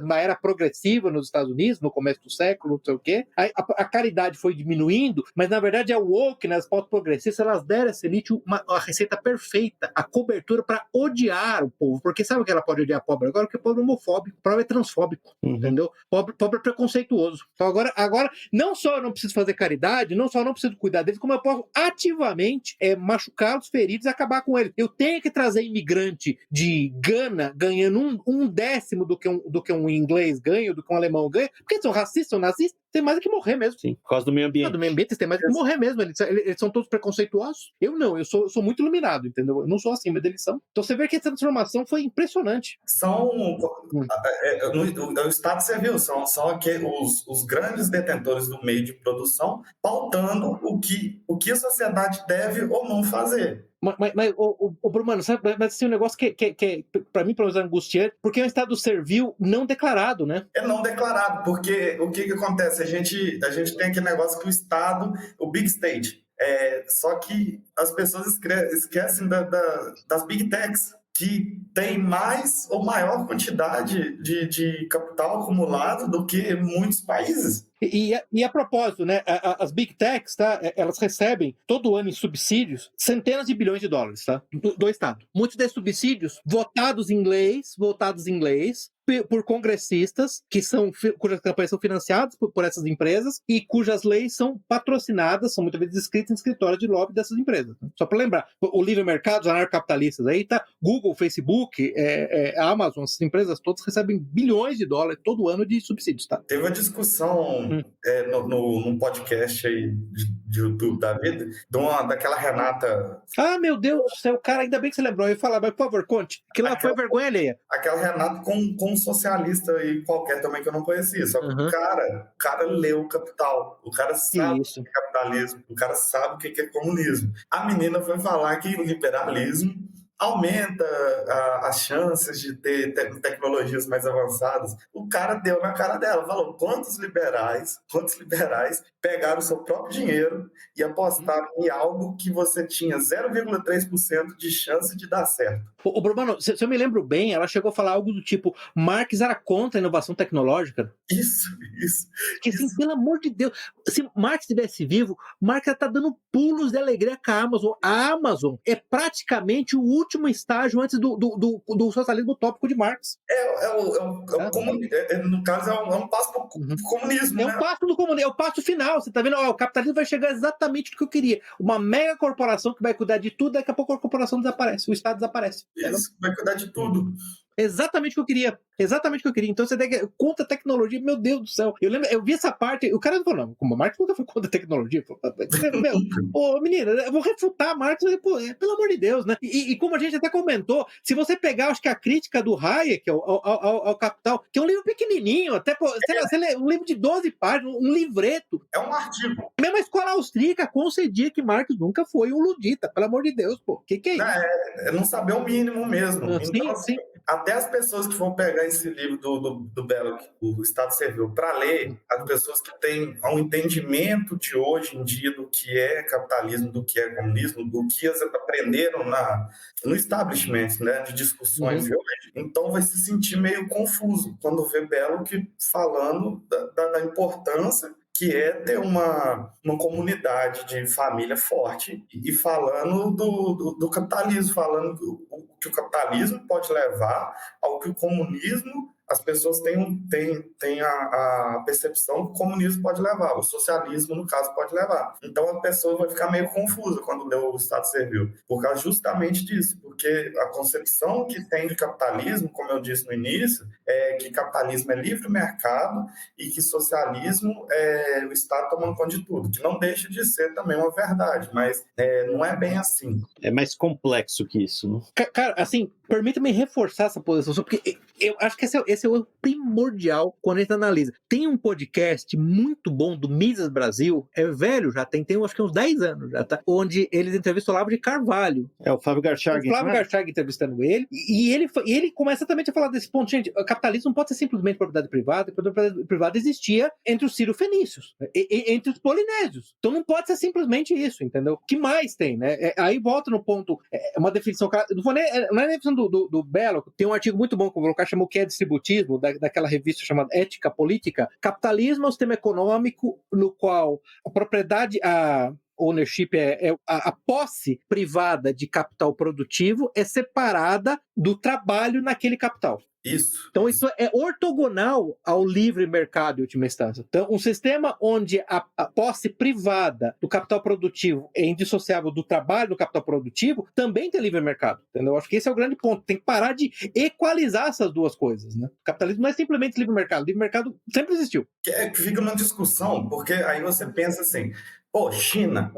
uma era progressiva nos Estados Unidos, no começo do século, não sei o quê. A caridade foi diminuindo, mas, na verdade, a woke, né, as pautas progressistas, elas deram a essa elite a receita perfeita, a cobertura para odiar o povo, porque sabe que ela pode odiar pobre agora? Porque o pobre é homofóbico, o pobre é transfóbico, entendeu? Pobre é preconceituoso. Então agora, não só eu não preciso fazer caridade, não só eu não preciso cuidar deles, como eu posso ativamente machucar os feridos e acabar com eles. Eu tenho que trazer imigrante de Gana ganhando um décimo do que um inglês ganha, do que um alemão ganha, porque eles são racistas, são nazistas, tem mais do que morrer mesmo. Sim, por causa do meio ambiente. Do meio ambiente, eles têm mais do que morrer mesmo. Eles são todos preconceituosos. Eu não, eu sou muito iluminado, entendeu? Eu não sou assim, mas eles são. Então você vê que essa transformação foi impressionante. O Estado serviu, são os grandes detentores do meio de produção, pautando o que a sociedade deve ou não fazer. Mas Bruno, sabe, mas assim, um negócio que para mim, pelo menos, é angustiante, porque é um estado servil não declarado, né? É não declarado, porque o que acontece? A gente tem aquele negócio que o Estado, o Big State, só que as pessoas esquecem das Big Techs, que tem mais ou maior quantidade de capital acumulado do que muitos países. E a propósito, né, as Big Techs, tá, elas recebem todo ano em subsídios centenas de bilhões de dólares, tá, do Estado. Muitos desses subsídios votados em leis, por congressistas cujas campanhas são financiadas por essas empresas e cujas leis são patrocinadas, são muitas vezes escritas em escritórios de lobby dessas empresas. Só para lembrar, o livre mercado, os anarcocapitalistas aí, tá? Google, Facebook, a Amazon, essas empresas todas recebem bilhões de dólares todo ano de subsídios, tá? Teve uma discussão num podcast aí de YouTube da vida, daquela Renata... Ah, meu Deus do céu, cara, ainda bem que você lembrou. Eu ia falar, mas por favor, conte. Que lá foi vergonha alheia. Aquela Renata com um socialista aí qualquer também que eu não conhecia. Só que o cara leu o Capital. O cara sabe o que é capitalismo. O cara sabe o que é comunismo. A menina foi falar que o liberalismo aumenta as chances de ter tecnologias mais avançadas. O cara deu na cara dela, falou: quantos liberais pegaram o seu próprio dinheiro e apostaram em algo que você tinha 0,3% de chance de dar certo. Ô, Bruno, se eu me lembro bem, ela chegou a falar algo do tipo: Marx era contra a inovação tecnológica. Isso. Que assim, pelo amor de Deus, se Marx estivesse vivo, Marx está dando pulos de alegria com a Amazon. A Amazon é praticamente o último estágio antes do socialismo utópico de Marx. No caso, é um passo para o comunismo. É um passo do comunismo, é o passo final. Você está vendo? O capitalismo vai chegar exatamente no que eu queria. Uma mega corporação que vai cuidar de tudo, daqui a pouco a corporação desaparece, o Estado desaparece. Isso, vai cuidar de tudo. Exatamente o que eu queria. Então você tem que contra a tecnologia, meu Deus do céu. Eu vi essa parte, o cara falou: não, como a Marx nunca foi contra a tecnologia. Menina, eu vou refutar a Marx, pelo amor de Deus, né? E como a gente até comentou, se você pegar, acho que a crítica do Hayek ao Capital, que é um livro pequenininho, até, sei lá, um livro de 12 páginas, um livreto. É um artigo. Mesmo a escola austríaca concedia que Marx nunca foi um ludita, pelo amor de Deus, pô. Que é isso? É não saber o mínimo mesmo. Então, sim. Até as pessoas que vão pegar esse livro do Belloc, o Estado Servil, para ler, as pessoas que têm um entendimento de hoje em dia do que é capitalismo, do que é comunismo, do que elas aprenderam no establishment, né, de discussões de hoje, então vai se sentir meio confuso quando vê Belloc falando da importância que é ter uma comunidade de família forte e falando do capitalismo, falando que o capitalismo pode levar ao que o comunismo, as pessoas têm a percepção que o comunismo pode levar, o socialismo, no caso, pode levar. Então a pessoa vai ficar meio confusa quando lê o Estado Servil, por causa justamente disso, porque a concepção que tem de capitalismo, como eu disse no início, é que capitalismo é livre mercado e que socialismo é o Estado tomando conta de tudo, que não deixa de ser também uma verdade, mas não é bem assim. É mais complexo que isso, né? Cara, assim, permita-me reforçar essa posição, porque eu acho que esse é o primordial quando a gente analisa. Tem um podcast muito bom do Mises Brasil, é velho já, tem acho que uns 10 anos já, tá? Onde eles entrevistam o Olavo de Carvalho. É o Flávio Garchag. O Flávio Garchag entrevistando ele, e ele começa exatamente a falar desse ponto. Gente, o capitalismo não pode ser simplesmente propriedade privada, a propriedade privada existia entre os Ciro-Fenícios, entre os polinésios. Então não pode ser simplesmente isso, entendeu? O que mais tem, né? Aí volta no ponto, uma definição, não é a definição do Belloc, tem um artigo muito bom que eu vou colocar, chamou que é distributismo, daquela revista chamada Ética Política. Capitalismo é um sistema econômico no qual a propriedade, a ownership, a posse privada de capital produtivo é separada do trabalho naquele capital. Isso. Então isso é ortogonal ao livre mercado, em última instância. Então, um sistema onde a posse privada do capital produtivo é indissociável do trabalho do capital produtivo, também tem livre mercado. Entendeu? Eu acho que esse é o grande ponto. Tem que parar de equalizar essas duas coisas, né? O capitalismo não é simplesmente livre mercado. O livre mercado sempre existiu. Que fica uma discussão, porque aí você pensa assim: pô, China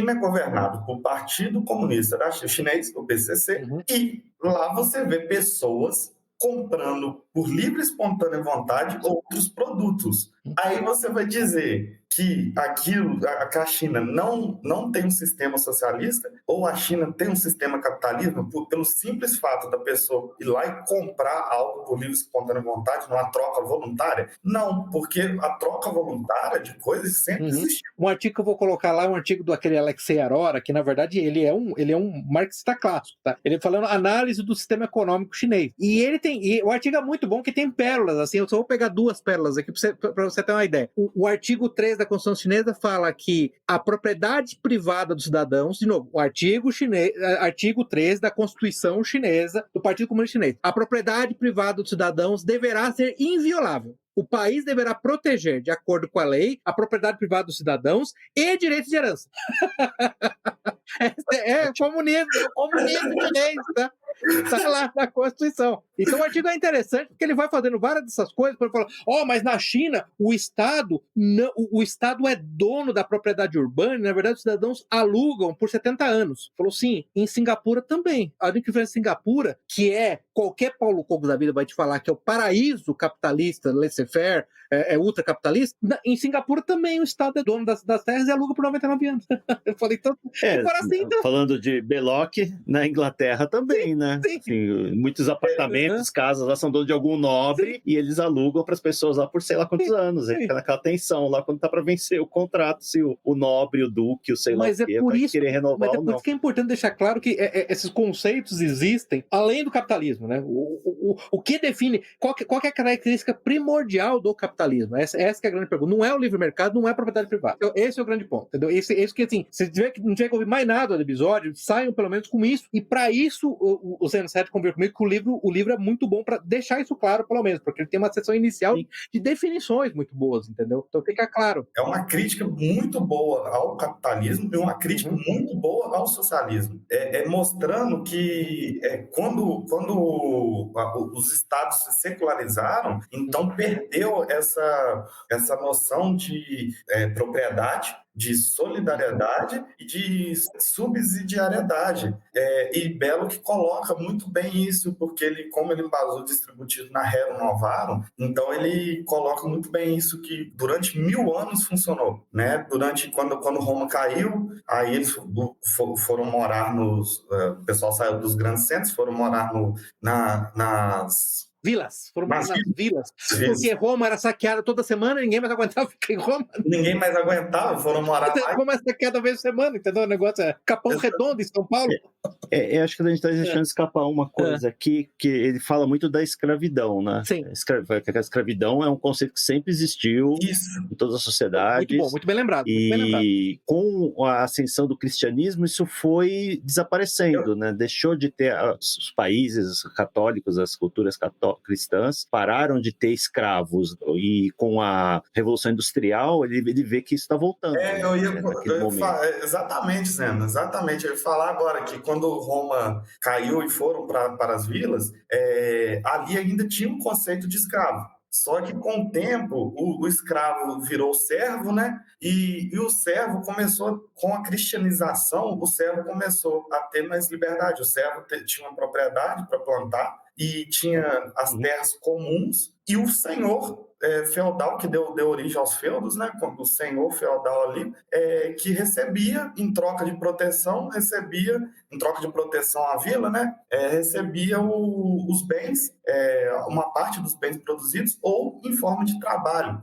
é governado por Partido Comunista Chinês, o PCC, e lá você vê pessoas comprando por livre e espontânea vontade outros produtos. Aí você vai dizer que que a China não tem um sistema socialista, ou a China tem um sistema capitalista, pelo simples fato da pessoa ir lá e comprar algo por livre e espontânea vontade, numa troca voluntária? Não, porque a troca voluntária de coisas sempre existiu. Um artigo que eu vou colocar lá é um artigo do aquele Alexei Arora, que na verdade ele é um marxista clássico, tá? Ele falando análise do sistema econômico chinês. E o artigo é muito bom, que tem pérolas, assim, eu só vou pegar 2 pérolas aqui para você ter uma ideia. O artigo 3 da Constituição Chinesa fala que a propriedade privada dos cidadãos, de novo, o artigo 3 da Constituição Chinesa, do Partido Comunista Chinês, a propriedade privada dos cidadãos deverá ser inviolável. O país deverá proteger, de acordo com a lei, a propriedade privada dos cidadãos e direitos de herança. É comunismo chinês, tá? Tá lá na Constituição. Então o artigo é interessante porque ele vai fazendo várias dessas coisas para falar, mas na China o Estado é dono da propriedade urbana, e, na verdade os cidadãos alugam por 70 anos. Falou sim, em Singapura também. A única diferença em Singapura, que é qualquer Paulo Cogos da vida vai te falar que é o paraíso capitalista, laissez-faire, é ultracapitalista, em Singapura também o Estado é dono das terras e aluga por 99 anos. Eu falei, então, assim, falando de Belloc, na Inglaterra também, né? Sim. Assim, muitos apartamentos, casas lá são donos de algum nobre, e eles alugam para as pessoas lá por sei lá quantos anos. Aí fica naquela tensão lá quando tá para vencer o contrato, se o nobre, o duque, o sei lá o quê, vai querer renovar mas ou é por não. isso que é importante deixar claro que esses conceitos existem além do capitalismo, né? O que define, qual que é a característica primordial do capitalismo? Essa que é a grande pergunta. Não é o livre mercado, não é a propriedade privada. Então, esse é o grande ponto, entendeu? Esse que, assim, se não tiver que ouvir mais nada do episódio, saiam pelo menos com isso, e para isso o Zeno 7 conversou comigo que o livro é muito bom para deixar isso claro, pelo menos, porque ele tem uma seção inicial de definições muito boas, entendeu? Então fica claro. É uma crítica muito boa ao capitalismo e uma crítica muito boa ao socialismo. Mostrando que quando os estados se secularizaram, então perdeu essa noção de propriedade, de solidariedade e de subsidiariedade. E Belloc coloca muito bem isso, porque como ele embasou o distributivo na Rerum Novarum, então ele coloca muito bem isso, que durante 1000 anos funcionou, né? Quando Roma caiu, aí eles foram morar o pessoal saiu dos grandes centros, foram morar nas vilas, foram nas vilas. Porque Roma era saqueada toda semana, ninguém mais aguentava ficar em Roma. Ninguém mais aguentava, foram morar lá. Roma é saqueada vez por semana, entendeu? O negócio é Capão Redondo em São Paulo. Eu acho que a gente está deixando escapar uma coisa aqui, que ele fala muito da escravidão, né? Sim. A escravidão é um conceito que sempre existiu em todas as sociedades. Muito bom, muito bem lembrado. E com a ascensão do cristianismo, isso foi desaparecendo, né? Deixou de ter os países católicos, as culturas cristãs, pararam de ter escravos, e com a Revolução Industrial, ele vê que isso está voltando. Eu ia falar, exatamente, Zeno, exatamente. Eu ia falar agora que quando Roma caiu e foram para as vilas, ali ainda tinha um conceito de escravo. Só que com o tempo, o escravo virou servo, né? E o servo começou, com a cristianização, o servo começou a ter mais liberdade. O servo tinha uma propriedade para plantar e tinha as terras comuns, e o senhor feudal, que deu origem aos feudos, né? O senhor feudal ali, que recebia, em troca de proteção, à vila, né? Recebia os bens, uma parte dos bens produzidos, ou em forma de trabalho.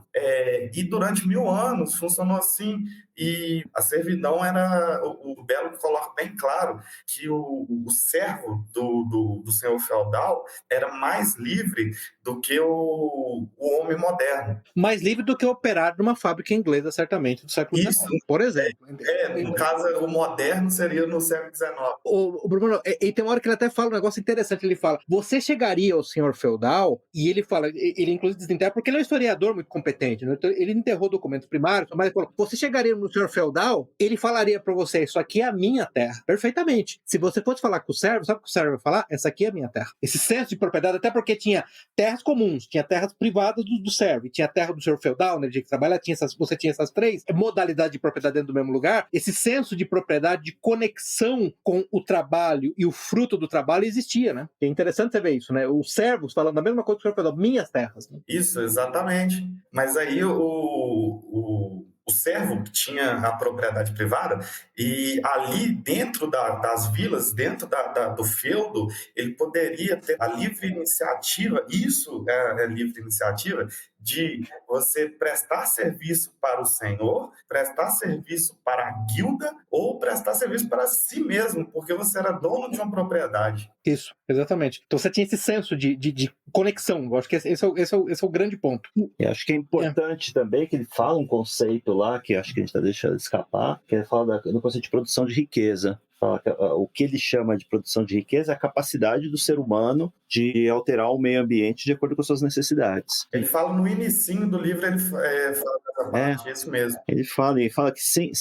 E durante 1000 anos funcionou assim. E a servidão era, o Belloc coloca bem claro que o servo do senhor feudal era mais livre do que o homem moderno. Mais livre do que o operário de uma fábrica inglesa, certamente, do século XIX, por exemplo. No caso, o moderno seria no século XIX. O Bruno, e tem uma hora que ele até fala um negócio interessante, ele fala, você chegaria ao senhor feudal, e ele fala, ele inclusive desenterra, porque ele é um historiador muito competente, né? Ele enterrou documentos primários, mas ele falou, você chegaria no senhor feudal, ele falaria para você, isso aqui é a minha terra, perfeitamente. Se você fosse falar com o servo, sabe o que o servo vai falar? Essa aqui é a minha terra. Esse senso de propriedade, até porque tinha terras comuns, tinha terras privadas do servo, tinha a terra do senhor feudal, né, de que trabalha, você tinha essas 3 modalidades de propriedade dentro do mesmo lugar. Esse senso de propriedade, de conexão com o trabalho e o fruto do trabalho existia, né? É interessante você ver isso, né? Os servos falando a mesma coisa que o senhor feudal, minhas terras. Né? Isso, exatamente. Mas aí o servo tinha a propriedade privada, e ali dentro das vilas, dentro do feudo, ele poderia ter a livre iniciativa, isso é livre iniciativa, de você prestar serviço para o senhor, prestar serviço para a guilda, ou prestar serviço para si mesmo, porque você era dono de uma propriedade. Isso, exatamente. Então você tinha esse senso de conexão. Eu acho que esse é o grande ponto. Eu acho que é importante também que ele fala um conceito lá, que acho que a gente está deixando escapar, que ele fala do conceito de produção de riqueza. fala que o que ele chama de produção de riqueza é a capacidade do ser humano de alterar o meio ambiente de acordo com as suas necessidades. Ele fala no inicinho do livro, ele fala dessa parte, é isso mesmo. Ele fala que sem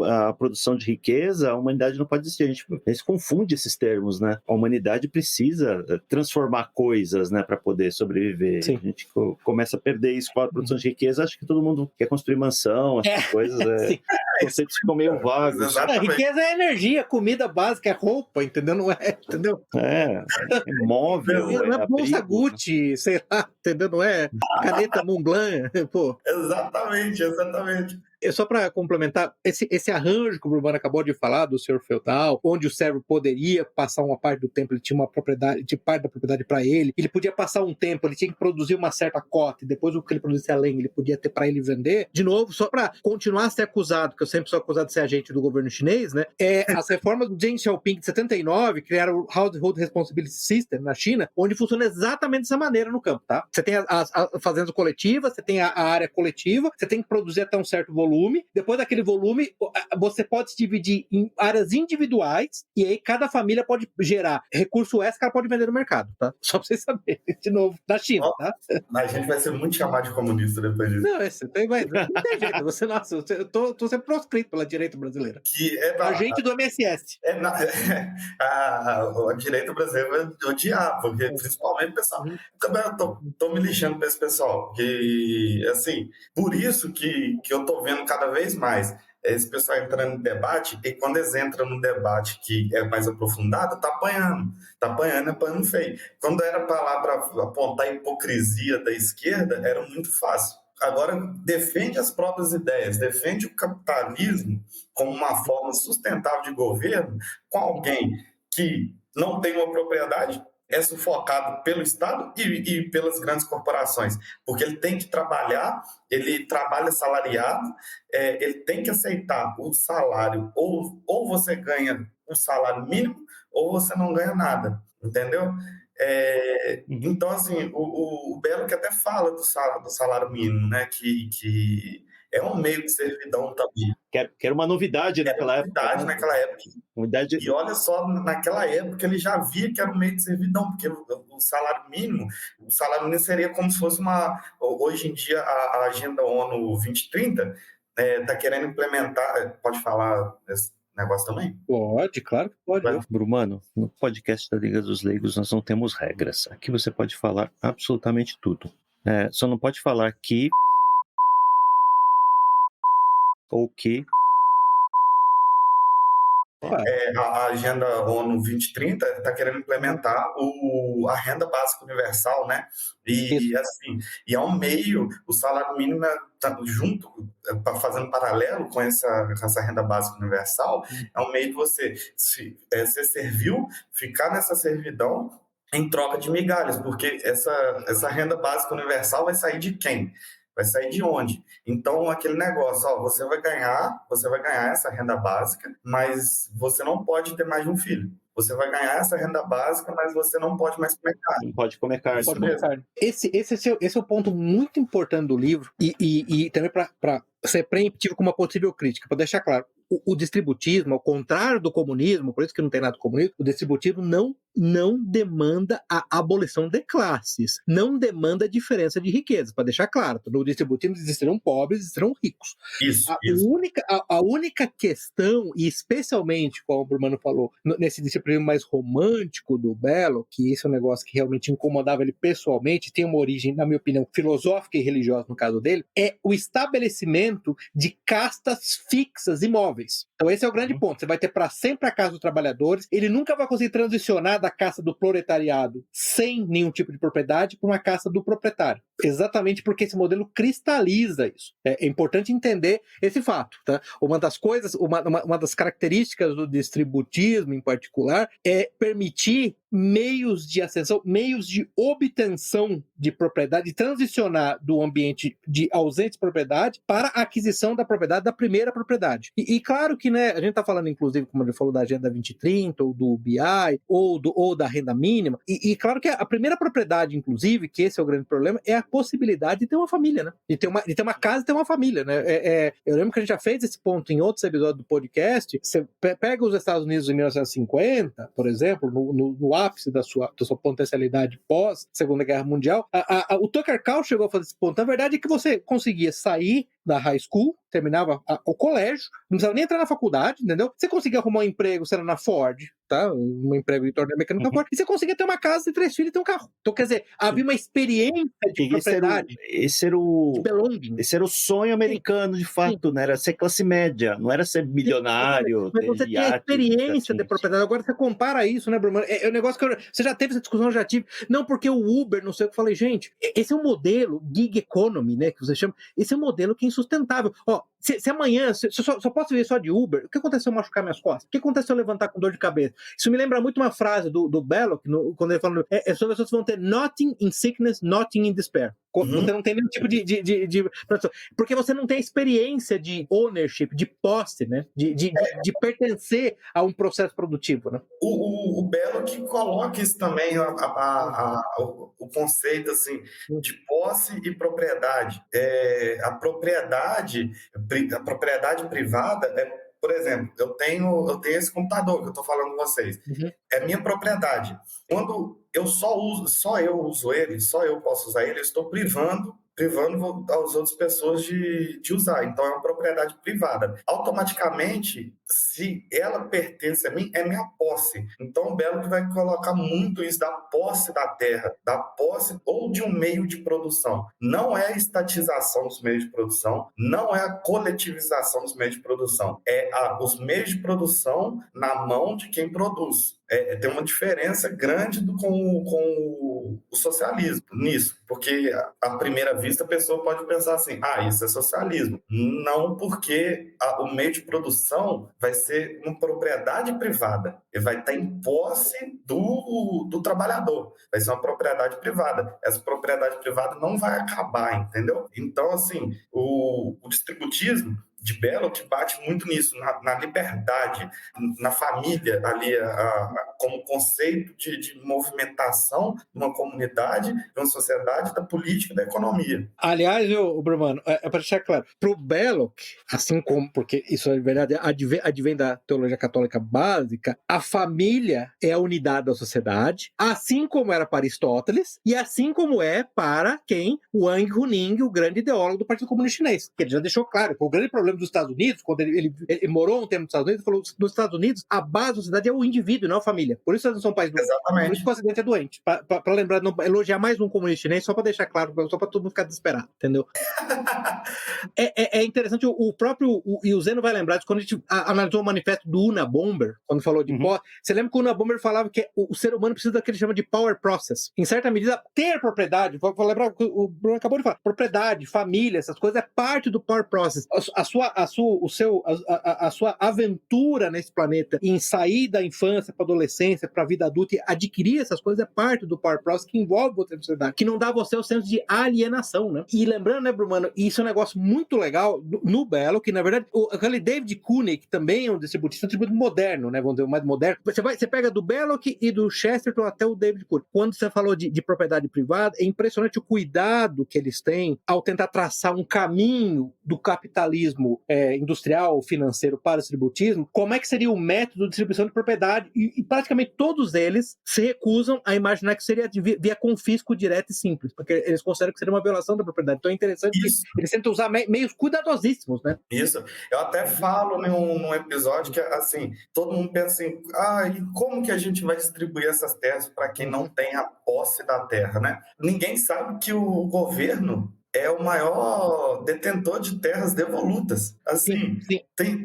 a produção de riqueza, a humanidade não pode existir. A gente confunde esses termos, né? A humanidade precisa transformar coisas, né, para poder sobreviver. Sim. A gente começa a perder isso com a produção de riqueza. Acho que todo mundo quer construir mansão, essas coisas. Conceitos ficam meio vagos. A riqueza é energia, comida básica, é roupa, entendeu? Não é, entendeu? É móvel. Não é bolsa Gucci, sei lá, entendeu? Não é caneta Montblanc, pô. Exatamente. Só para complementar, esse arranjo que o Urbano acabou de falar do senhor feudal, onde o servo poderia passar uma parte do tempo, ele tinha uma propriedade, de parte da propriedade para ele podia passar um tempo, ele tinha que produzir uma certa cota, e depois o que ele produzisse além, ele podia ter para ele vender. De novo, só para continuar a ser acusado, que eu sempre sou acusado de ser agente do governo chinês, né? As reformas do Deng Xiaoping de 79 criaram o Household Responsibility System na China, onde funciona exatamente dessa maneira no campo, tá? Você tem as fazendas coletivas, você tem a área coletiva, você tem que produzir até um certo volume. Depois daquele volume, você pode se dividir em áreas individuais, e aí cada família pode gerar recurso extra que ela pode vender no mercado, tá? Só pra vocês saberem, de novo, da China, tá? A gente vai ser muito chamado de comunista depois disso. Não, não tem jeito. Eu tô sendo proscrito pela direita brasileira. Agente do MSS. A direita brasileira vai odiar, porque principalmente o pessoal. Também eu tô me lixando pra esse pessoal, que, assim, por isso que eu tô vendo cada vez mais esse pessoal entrando no debate, e quando eles entram no debate que é mais aprofundado, tá apanhando feio. Quando era para lá para apontar a hipocrisia da esquerda, era muito fácil. Agora, defende as próprias ideias, defende o capitalismo como uma forma sustentável de governo, com alguém que não tem uma propriedade, é sufocado pelo Estado e pelas grandes corporações, porque ele tem que trabalhar, ele trabalha salariado, ele tem que aceitar o salário, ou você ganha o salário mínimo, ou você não ganha nada, entendeu? Então, assim, o Belo que até fala do salário mínimo, né, que é um meio de servidão também. Que era uma novidade naquela época. E olha só, naquela época ele já via que era um meio de servidão, porque o salário mínimo seria como se fosse hoje em dia a Agenda ONU 2030 está querendo implementar, pode falar esse negócio também? Pode, claro que pode. Brumano, no podcast da Liga dos Leigos nós não temos regras. Aqui você pode falar absolutamente tudo. Só não pode falar que ou que a Agenda ONU 2030 está querendo implementar a renda básica universal, né? E é um meio, o salário mínimo tá junto, fazendo paralelo com essa renda básica universal, é um meio de você ser servil, ficar nessa servidão em troca de migalhas, porque essa renda básica universal vai sair de quem? Vai sair de onde? Então, aquele negócio, você vai ganhar essa renda básica, mas você não pode ter mais de um filho. Você vai ganhar essa renda básica, mas você não pode mais comer carne. Não pode comer carne. Esse é o ponto muito importante do livro, e também para ser preemptivo com uma possível crítica, para deixar claro. O distributismo, ao contrário do comunismo, por isso que não tem nada do comunismo, o distributismo não demanda a abolição de classes, não demanda a diferença de riquezas, para deixar claro. No distributismo existirão pobres, existirão ricos. Isso. A única questão, e especialmente, como o Brumano falou, nesse distributismo mais romântico do Belo, que esse é um negócio que realmente incomodava ele pessoalmente, tem uma origem, na minha opinião, filosófica e religiosa no caso dele, é o estabelecimento de castas fixas imóveis. Então esse é o grande ponto. Você vai ter para sempre a casa dos trabalhadores, ele nunca vai conseguir transicionar da caça do proletariado sem nenhum tipo de propriedade para uma caça do proprietário. Exatamente porque esse modelo cristaliza isso. É importante entender esse fato, tá? Uma das coisas, uma das características do distributismo em particular é permitir meios de ascensão, meios de obtenção de propriedade, de transicionar do ambiente de ausência de propriedade para a aquisição da propriedade da primeira propriedade. E claro que, né, a gente está falando, inclusive, como ele falou, da Agenda 2030, ou do BI, ou da renda mínima, e claro que a primeira propriedade, inclusive, que esse é o grande problema, é a possibilidade de ter uma família, né? De ter uma casa e ter uma família, né? Eu lembro que a gente já fez esse ponto em outros episódios do podcast. Você pega os Estados Unidos em 1950, por exemplo, no ápice da sua potencialidade pós Segunda Guerra Mundial, o Tucker Carlson chegou a fazer esse ponto. Na verdade é que você conseguia sair da high school, terminava o colégio, não precisava nem entrar na faculdade, entendeu? Você conseguia arrumar um emprego, sei lá, na Ford, tá? Um emprego de torneio mecânico da Ford, e você conseguia ter uma casa, 3 filhos e ter um carro. Então, quer dizer, havia uma experiência de propriedade. Esse era o sonho americano, de fato, sim, né? Era ser classe média, não era ser milionário. Mas você tem a experiência de propriedade. Agora você compara isso, né, Bruno? É um negócio que você já teve essa discussão, eu já tive. Não, porque o Uber, não sei o que eu falei, gente, esse é um modelo gig economy, né, que você chama, esse é um modelo que é insustentável. Ó, se amanhã, se eu só posso viver só de Uber, o que acontece se eu machucar minhas costas? O que acontece se eu levantar com dor de cabeça? Isso me lembra muito uma frase do Belloc, quando ele fala, sobre as pessoas que vão ter nothing in sickness, nothing in despair. Você não tem nenhum tipo de porque você não tem a experiência de ownership, de posse, né? De pertencer a um processo produtivo, né? O Belloc coloca isso também, o conceito assim, de posse e propriedade. A propriedade privada por exemplo, eu tenho esse computador que eu estou falando com vocês. É minha propriedade. Quando só eu uso ele, só eu posso usar ele, eu estou privando as outras pessoas de usar. Então, é uma propriedade privada. Automaticamente, se ela pertence a mim, é minha posse. Então, o Belloc vai colocar muito isso da posse da terra, da posse ou de um meio de produção. Não é a estatização dos meios de produção, não é a coletivização dos meios de produção. É os meios de produção na mão de quem produz. Tem uma diferença grande com o socialismo nisso, porque à primeira vista a pessoa pode pensar assim, isso é socialismo. Não, porque o meio de produção vai ser uma propriedade privada, ele vai estar em posse do trabalhador, vai ser uma propriedade privada. Essa propriedade privada não vai acabar, entendeu? Então, assim, o distributismo de Belloc bate muito nisso, na liberdade, na família ali, como conceito de movimentação de uma comunidade, de uma sociedade, da política e da economia. Aliás, Brumano, para deixar claro, para o Belloc, assim como, porque isso é verdade, advém da teologia católica básica, a família é a unidade da sociedade, assim como era para Aristóteles, e assim como é para quem? O Wang Huning, o grande ideólogo do Partido Comunista Chinês, que ele já deixou claro que o grande problema dos Estados Unidos, quando ele morou um tempo nos Estados Unidos, ele falou que nos Estados Unidos a base da sociedade é o indivíduo, não a família. Por isso eles não são países doentes. Exatamente. Por isso que o Ocidente é doente. Para lembrar, não elogiar mais um comunista chinês, só para deixar claro, só para todo mundo ficar desesperado, entendeu? É interessante, o próprio o Zeno vai lembrar disso, quando a gente analisou o manifesto do Unabomber, quando falou de posse, você lembra que o Unabomber falava que o ser humano precisa daquele que ele chama de power process. Em certa medida, ter propriedade, vou lembrar, o Bruno acabou de falar, propriedade, família, essas coisas, é parte do power process. A sua aventura nesse planeta em sair da infância para a adolescência, para a vida adulta e adquirir essas coisas é parte do power process que envolve você na sociedade, que não dá a você o senso de alienação, né? E lembrando, né, Brumano, isso é um negócio muito legal no Belloc, que na verdade, aquele David Cooney, que também é um distributista moderno, né, vamos dizer, mais moderno, você pega do Belloc e do Chesterton até o David Cooney. Quando você falou de propriedade privada, é impressionante o cuidado que eles têm ao tentar traçar um caminho do capitalismo industrial, financeiro para o distributismo, como é que seria o método de distribuição de propriedade, e praticamente todos eles se recusam a imaginar que seria via confisco direto e simples, porque eles consideram que seria uma violação da propriedade. Então é interessante isso. Que eles tentam usar meios cuidadosíssimos, né? Isso. Eu até falo num episódio que, assim, todo mundo pensa assim, e como que a gente vai distribuir essas terras para quem não tem a posse da terra, né? Ninguém sabe que o governo é o maior detentor de terras devolutas. Assim,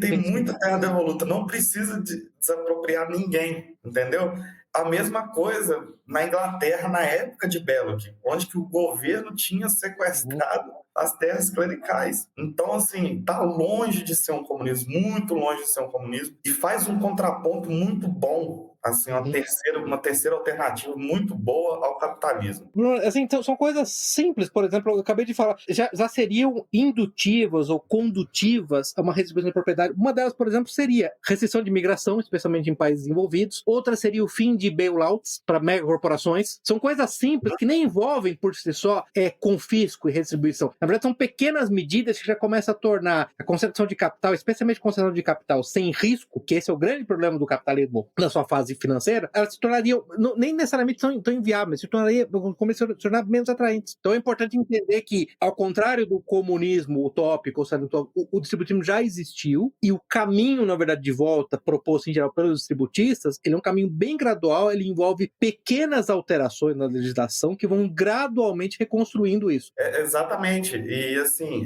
tem muita terra devoluta, não precisa desapropriar ninguém, entendeu? a mesma coisa na Inglaterra, na época de Belloc, onde que o governo tinha sequestrado as terras clericais. Então, assim, tá longe de ser um comunismo, muito longe de ser um comunismo, e faz um contraponto muito bom, assim, uma terceira alternativa muito boa ao capitalismo. Assim, então, são coisas simples. Por exemplo, eu acabei de falar, já seriam indutivas ou condutivas a uma redistribuição de propriedade. Uma delas, por exemplo, seria restrição de imigração, especialmente em países envolvidos. Outra seria o fim de bailouts para megacorporações. São coisas simples que nem envolvem, por si só, confisco e redistribuição. Na verdade, são pequenas medidas que já começam a tornar a concentração de capital, especialmente a concentração de capital sem risco, que esse é o grande problema do capitalismo na sua fase financeira, elas se tornariam, nem necessariamente tão inviáveis, se tornar menos atraentes. Então é importante entender que, ao contrário do comunismo utópico, ou seja, o distributivismo já existiu, e o caminho, na verdade, de volta proposto em geral pelos distributistas, ele é um caminho bem gradual, ele envolve pequenas alterações na legislação que vão gradualmente reconstruindo isso. Exatamente. E, assim,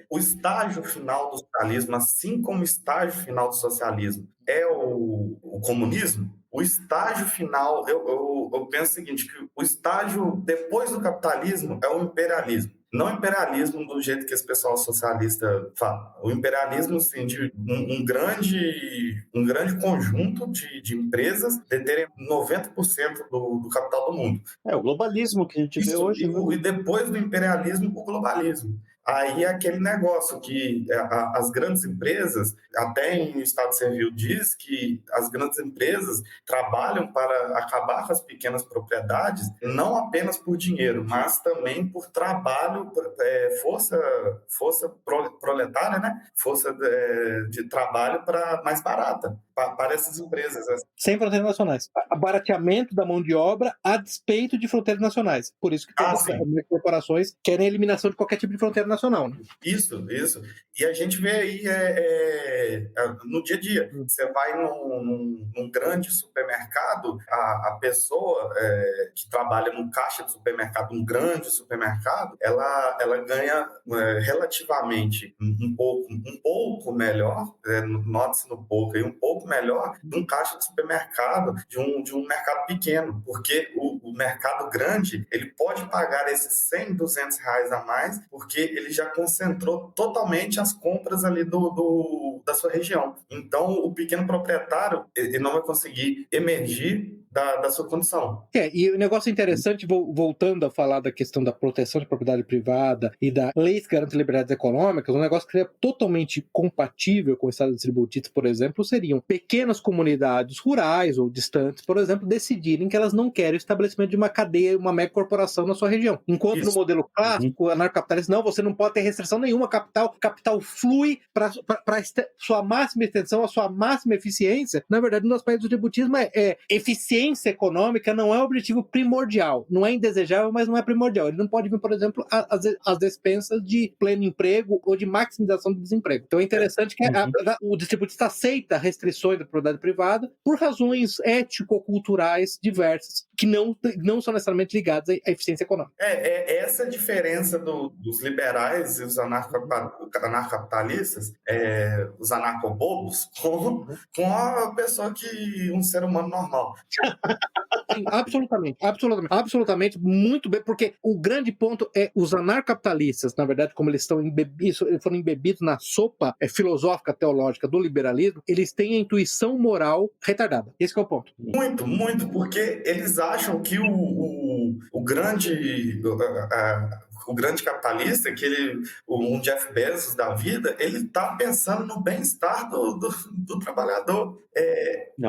o estágio final do socialismo, assim como o estágio final do socialismo é o comunismo, o estágio final, eu penso o seguinte, que o estágio depois do capitalismo é o imperialismo. Não o imperialismo do jeito que esse pessoal socialista fala. O imperialismo, assim, de um grande conjunto de empresas deterem 90% do capital do mundo. O globalismo que a gente vê hoje. E depois do imperialismo, o globalismo. Aí é aquele negócio que as grandes empresas, até em Estado Civil diz que as grandes empresas trabalham para acabar com as pequenas propriedades, não apenas por dinheiro, mas também por trabalho, força proletária, né? Força de trabalho mais barata para essas empresas. Sem fronteiras nacionais. Abarateamento da mão de obra a despeito de fronteiras nacionais. Por isso que todas as corporações querem a eliminação de qualquer tipo de fronteira nacional. Né? Isso. E a gente vê aí no dia a dia. Você vai num grande supermercado, a pessoa que trabalha num caixa de supermercado, um grande supermercado, ela ganha relativamente um pouco melhor, note-se no pouco aí, um pouco melhor de um caixa de supermercado, de um mercado pequeno, porque o mercado grande, ele pode pagar esses 100, 200 reais a mais, porque ele já concentrou totalmente as compras ali da sua região. Então, o pequeno proprietário, ele não vai conseguir emergir da sua condição. E o negócio interessante, voltando a falar da questão da proteção de propriedade privada e da leis que garantem liberdades econômicas, um negócio que é totalmente compatível com o Estado distributista, por exemplo, seriam pequenas comunidades rurais ou distantes, por exemplo, decidirem que elas não querem o estabelecimento de uma cadeia, uma mega corporação na sua região. Enquanto no modelo clássico, anarcocapitalista, não, você não pode ter restrição nenhuma, capital flui para sua máxima extensão, a sua máxima eficiência. Na verdade, no nosso país do distributismo eficiência econômica não é o objetivo primordial, não é indesejável, mas não é primordial. Ele não pode vir, por exemplo, às despensas de pleno emprego ou de maximização do desemprego. Então é interessante que o distributista aceita restrições da propriedade privada por razões ético-culturais diversas, que não são necessariamente ligadas à eficiência econômica. Essa diferença dos liberais e os anarcocapitalistas, os anarcobobos, com a pessoa um ser humano normal. Sim, absolutamente, muito bem, porque o grande ponto é os anarcapitalistas, na verdade, como eles foram embebidos na sopa filosófica, teológica do liberalismo, eles têm a intuição moral retardada. Esse é o ponto. Muito, muito, porque eles acham que o grande capitalista, um Jeff Bezos da vida, ele está pensando no bem-estar do trabalhador.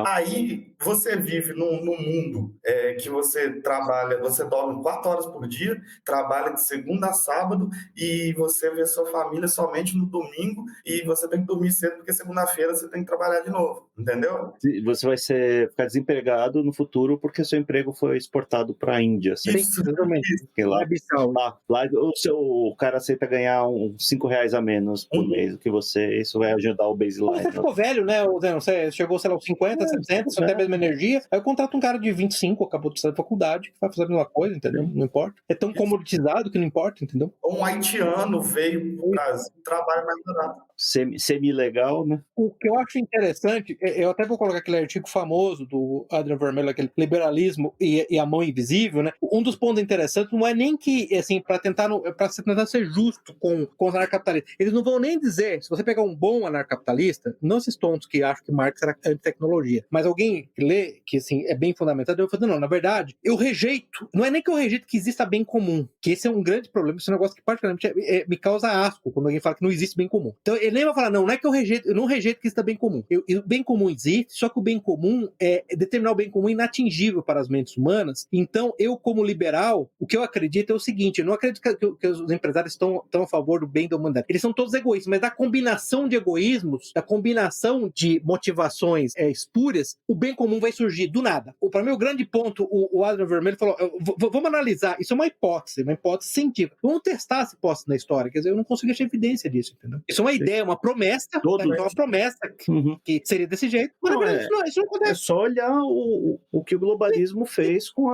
Aí você vive num mundo que você trabalha, você dorme 4 horas por dia, trabalha de segunda a sábado e você vê sua família somente no domingo e você tem que dormir cedo porque segunda-feira você tem que trabalhar de novo, entendeu? Você vai ficar desempregado no futuro porque seu emprego foi exportado para a Índia. Isso, exatamente. Lá o cara aceita ganhar uns 5 reais a menos por mês do que você, isso vai ajudar o baseline. Você ficou velho, né? Você chegou, sei lá, aos 50, 60, você não tem a mesma energia, aí eu contrato um cara de 25, acabou de sair da faculdade, que vai fazer a mesma coisa, entendeu? Não importa. É tão comoditizado que não importa, entendeu? Um haitiano veio pro Brasil, trabalha mais barato. semi-legal, né? O que eu acho interessante, eu até vou colocar aquele artigo famoso do Adrian Vermelho, aquele liberalismo e a mão invisível, né? Um dos pontos interessantes não é nem que, assim, para tentar ser justo com os anarcapitalistas. Eles não vão nem dizer, se você pegar um bom anarcapitalista, não esses tontos que acham que Marx era anti-tecnologia, mas alguém que lê, que assim, é bem fundamentado, eu vou falar, não, na verdade, eu rejeito, não é nem que eu rejeito que exista bem comum, que esse é um grande problema, esse é um negócio que particularmente me causa asco quando alguém fala que não existe bem comum. Então, ele nem vai falar, não é que eu não rejeito que exista bem comum. O bem comum existe, só que o bem comum determinar o bem comum inatingível para as mentes humanas. Então, eu, como liberal, o que eu acredito é o seguinte, eu não acredito que os empresários estão a favor do bem da humanidade. Eles são todos egoístas, mas da combinação de egoísmos, da combinação de motivações espúrias, o bem comum vai surgir do nada. Para mim, o grande ponto, o Adrian Vermelho falou, vamos analisar, isso é uma hipótese científica. Vamos testar essa hipótese na história, quer dizer, eu não consigo achar evidência disso, entendeu? Isso é uma ideia, uma promessa, uma promessa que seria desse jeito, mas isso não acontece. É só olhar o que o globalismo fez com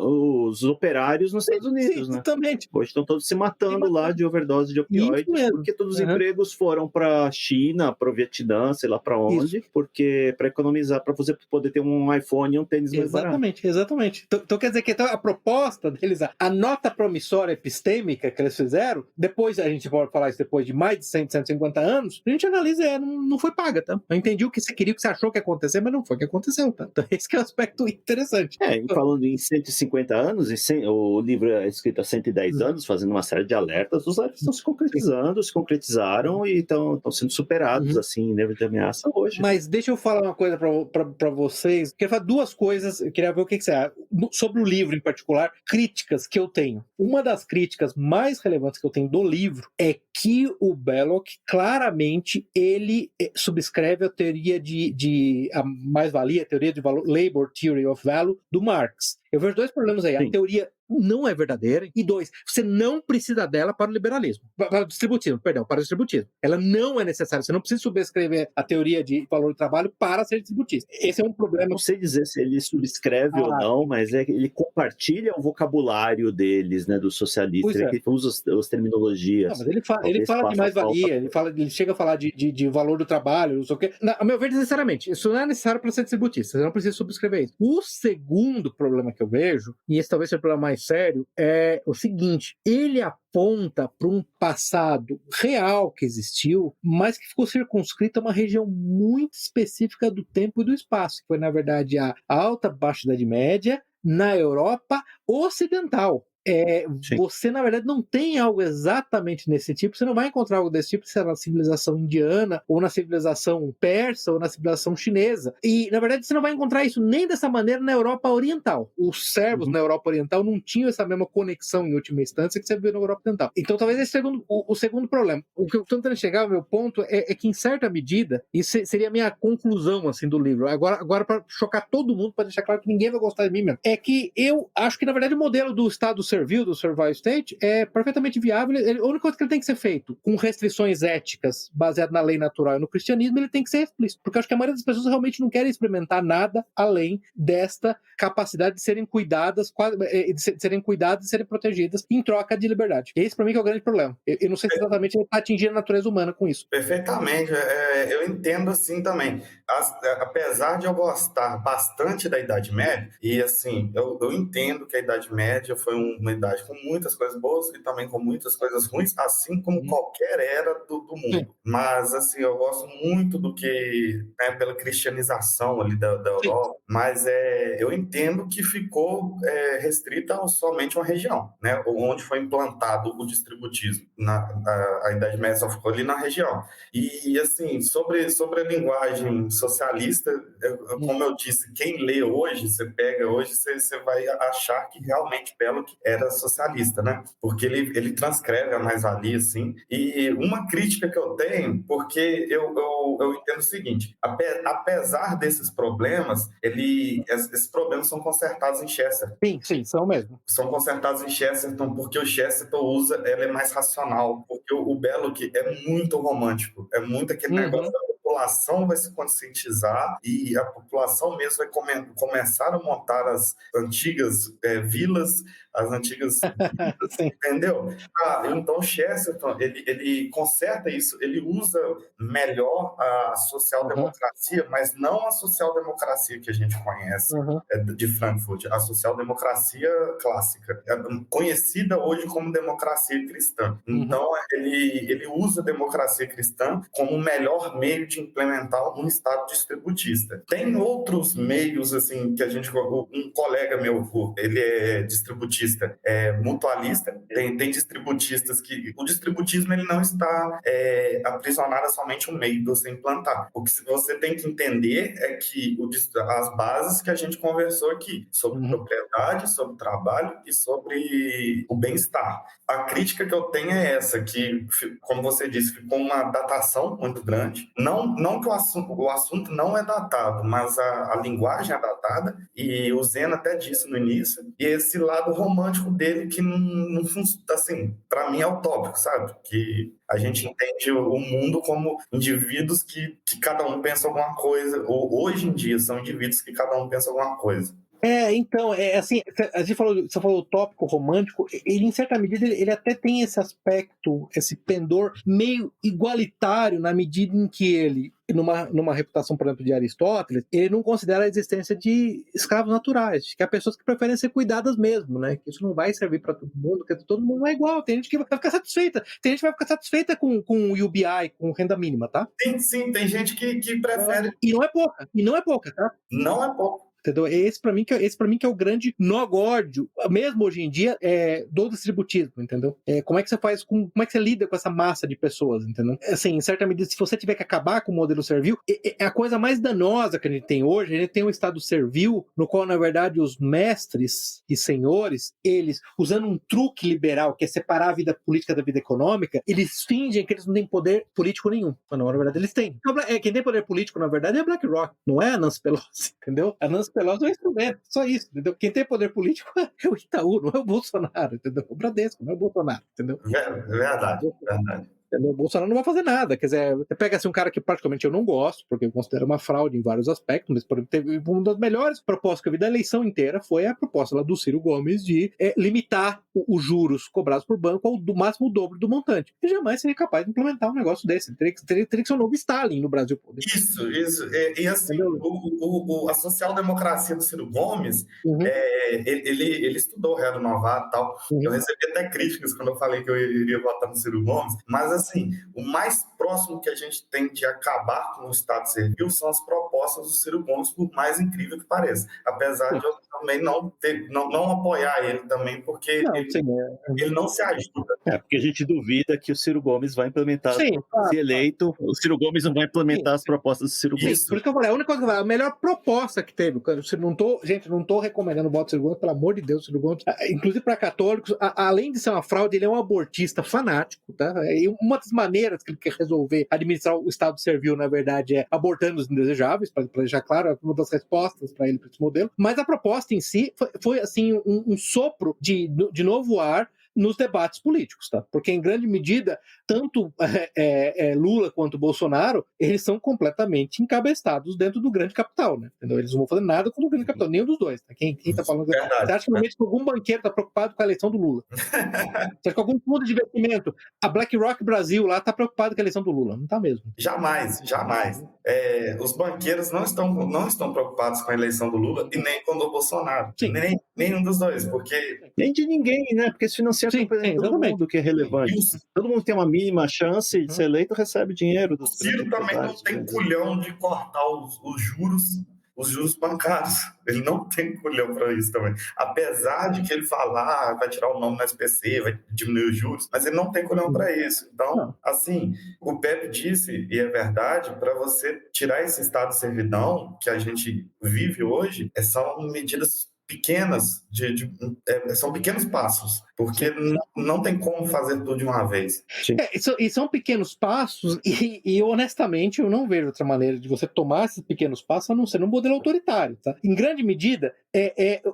os operários nos Estados Unidos, né? Exatamente. Hoje estão todos se matando lá de overdose de opioides, porque todos os empregos foram para a China, para o Vietnã, sei lá para onde, porque para economizar, para você poder ter um iPhone e um tênis mais barato. Exatamente. Então quer dizer que a proposta deles, a nota promissória epistêmica que eles fizeram, depois, a gente pode falar isso depois de mais de 150 anos, a gente analisa, não foi paga, tá? Eu entendi o que você queria, o que você achou que ia acontecer, mas não foi o que aconteceu, tá? Então esse que é o aspecto interessante. Falando em 150 anos, o livro é escrito há 110 anos, fazendo uma série de alertas, os alertas estão se concretizando, se concretizaram e estão sendo superados, assim, em nível de ameaça hoje. Mas deixa eu falar uma coisa para vocês, eu queria falar duas coisas, eu queria ver o que você acha. Sobre o livro em particular, críticas que eu tenho. Uma das críticas mais relevantes que eu tenho do livro é que o Belloc, claramente, ele subscreve a teoria de a mais-valia, a teoria de valor, Labor Theory of Value, do Marx. Eu vejo dois problemas aí. Sim. A teoria não é verdadeira. E dois, você não precisa dela para o liberalismo. Para o distributismo. Ela não é necessária. Você não precisa subscrever a teoria de valor do trabalho para ser distributista. Esse é um problema. Não sei dizer se ele subscreve ou não, mas ele compartilha o vocabulário deles, né, dos socialistas. Ele usa as terminologias. Não, mas ele fala de mais-valia, ele chega a falar de valor do trabalho, não sei o quê. A meu ver, necessariamente. Isso não é necessário para ser distributista. Você não precisa subscrever isso. O segundo problema que eu vejo, e esse talvez seja o problema mais sério, é o seguinte: ele aponta para um passado real que existiu, mas que ficou circunscrito a uma região muito específica do tempo e do espaço, que foi, na verdade, a Alta Baixa Idade Média na Europa Ocidental. Você, na verdade, não tem algo exatamente nesse tipo, você não vai encontrar algo desse tipo se é na civilização indiana, ou na civilização persa, ou na civilização chinesa. E, na verdade, você não vai encontrar isso nem dessa maneira na Europa Oriental. Os servos na Europa Oriental não tinham essa mesma conexão, em última instância, que você viu na Europa Oriental. Então, talvez esse o segundo problema. O que eu estou tentando chegar, o meu ponto, é que, em certa medida, isso seria a minha conclusão, assim, do livro. Agora para chocar todo mundo, para deixar claro que ninguém vai gostar de mim mesmo, é que eu acho que, na verdade, o modelo do Estado servil, do Survival State, é perfeitamente viável. A única coisa que ele tem que ser feito com restrições éticas baseadas na lei natural e no cristianismo, ele tem que ser explícito, porque eu acho que a maioria das pessoas realmente não querem experimentar nada além desta capacidade de serem cuidadas, de serem protegidas em troca de liberdade. Esse, para mim, que é o grande problema. Eu não sei se exatamente ele está atingindo a natureza humana com isso. Perfeitamente. Eu entendo assim também. Apesar de eu gostar bastante da Idade Média, e assim, eu entendo que a Idade Média foi uma idade com muitas coisas boas e também com muitas coisas ruins, assim como qualquer era do mundo. Mas, assim, eu gosto muito do que, pela cristianização ali da Europa, mas eu entendo que ficou restrita a somente uma região, né, onde foi implantado o distributismo. A Idade Média só ficou ali na região. E, assim, sobre a linguagem socialista, como eu disse, quem lê hoje, você pega hoje, você vai achar que realmente Belloc era socialista, né? Porque ele transcreve a mais-valia, assim. E uma crítica que eu tenho, porque eu entendo o seguinte: apesar desses problemas, esses problemas são consertados em Chesterton. Sim, são mesmo. São consertados em Chesterton porque o Chesterton ela é mais racional, porque o Belloc é muito romântico, é muito aquele negócio população vai se conscientizar e a população mesmo vai começar a montar as antigas vilas, as antigas entendeu? Então Chesterton, ele conserta isso, ele usa melhor a social-democracia, mas não a social-democracia que a gente conhece de Frankfurt, a social-democracia clássica, conhecida hoje como democracia cristã. Então ele usa a democracia cristã como o melhor meio de implementar um Estado distributista. Tem outros meios, assim, que a gente... Um colega meu, ele é distributista, mutualista, tem distributistas que... O distributismo, ele não está aprisionado a somente um meio de você implantar. O que você tem que entender é que as bases que a gente conversou aqui, sobre propriedade, sobre trabalho e sobre o bem-estar. A crítica que eu tenho é essa, que, como você disse, ficou uma datação muito grande. Não que o assunto não é datado, mas a linguagem é datada, e o Zeno até disse no início, e esse lado romântico dele que não assim, para mim é utópico, sabe? Que a gente entende o mundo como indivíduos que cada um pensa alguma coisa, ou hoje em dia são indivíduos que cada um pensa alguma coisa. Então, assim, você falou o tópico romântico, ele em certa medida ele até tem esse aspecto, esse pendor meio igualitário na medida em que ele, numa reputação, por exemplo, de Aristóteles, ele não considera a existência de escravos naturais, que há pessoas que preferem ser cuidadas mesmo, né? Que isso não vai servir para todo mundo, que todo mundo não é igual, tem gente que vai ficar satisfeita, tem gente que vai ficar satisfeita com UBI, com renda mínima, tá? Sim, tem gente que prefere... E não é pouca, tá? Não é pouco. Entendeu? Esse para mim que é o grande nó górdio, mesmo hoje em dia, do distributismo, entendeu? Como é que você lida com essa massa de pessoas, entendeu? Assim, em certa medida, se você tiver que acabar com o modelo servil, é a coisa mais danosa que a gente tem hoje. A gente tem um estado servil, no qual, na verdade, os mestres e senhores, eles, usando um truque liberal, que é separar a vida política da vida econômica, eles fingem que eles não têm poder político nenhum. Mas, na verdade, eles têm. Quem tem poder político, na verdade, é a BlackRock, não é a Nancy Pelosi, entendeu? A Nancy Pelosi é um instrumento, só isso, entendeu? Quem tem poder político é o Itaú, não é o Bolsonaro, entendeu? O Bradesco, não é o Bolsonaro, entendeu? Verdade. O Bolsonaro não vai fazer nada, quer dizer, você pega assim, um cara que particularmente eu não gosto, porque eu considero uma fraude em vários aspectos, mas por exemplo, teve uma das melhores propostas que eu vi da eleição inteira foi a proposta lá do Ciro Gomes de limitar os juros cobrados por banco ao do máximo o dobro do montante. E jamais seria capaz de implementar um negócio desse. Teria que ser um novo Stalin no Brasil. Isso. E assim, a social-democracia do Ciro Gomes, ele estudou o Redo Novato e tal. Eu recebi até críticas quando eu falei que eu iria votar no Ciro Gomes, mas assim, o mais próximo que a gente tem de acabar com o Estado servil são as propostas do Ciro Gomes, por mais incrível que pareça. Apesar de eu também não apoiar ele também, porque ele não se ajuda. Porque a gente duvida que o Ciro Gomes vai implementar, se eleito, o Ciro Gomes não vai implementar as propostas do Ciro Gomes. Por isso que eu falei, a única coisa que eu falei, a melhor proposta que teve, não tô recomendando o voto do Ciro Gomes, pelo amor de Deus, o Ciro Gomes, inclusive para católicos, além de ser uma fraude, ele é um abortista fanático, tá? E uma das maneiras que ele quer resolver administrar o Estado servil, na verdade, é abortando os indesejáveis, para deixar claro, uma das respostas para ele, para esse modelo. Mas a proposta em si foi assim, um sopro de novo ar nos debates políticos, tá? Porque em grande medida, tanto Lula quanto Bolsonaro, eles são completamente encabeçados dentro do grande capital, né? Entendeu? Eles não vão fazer nada com o grande capital, nenhum dos dois, tá? Quem tá falando... Você acha que realmente algum banqueiro tá preocupado com a eleição do Lula? Você acha que algum fundo de investimento, a BlackRock Brasil lá, tá preocupado com a eleição do Lula? Não tá mesmo. Jamais. Os banqueiros não estão preocupados com a eleição do Lula e nem com o do Bolsonaro. Nenhum dos dois, porque... Nem de ninguém, né? Porque esse financiamento todo mundo que é relevante. Todo mundo tem uma mínima chance de ser eleito, recebe dinheiro. O Ciro também não tem culhão de cortar os juros bancários. Ele não tem culhão para isso também. Apesar de que ele falar, vai tirar o nome no SPC, vai diminuir os juros, mas ele não tem culhão para isso. Então, assim, o Pepe disse, e é verdade, para você tirar esse estado de servidão que a gente vive hoje, são medidas pequenas, são pequenos passos, porque não tem como fazer tudo de uma vez. E são pequenos passos, e honestamente eu não vejo outra maneira de você tomar esses pequenos passos a não ser num modelo autoritário. Tá? Em grande medida,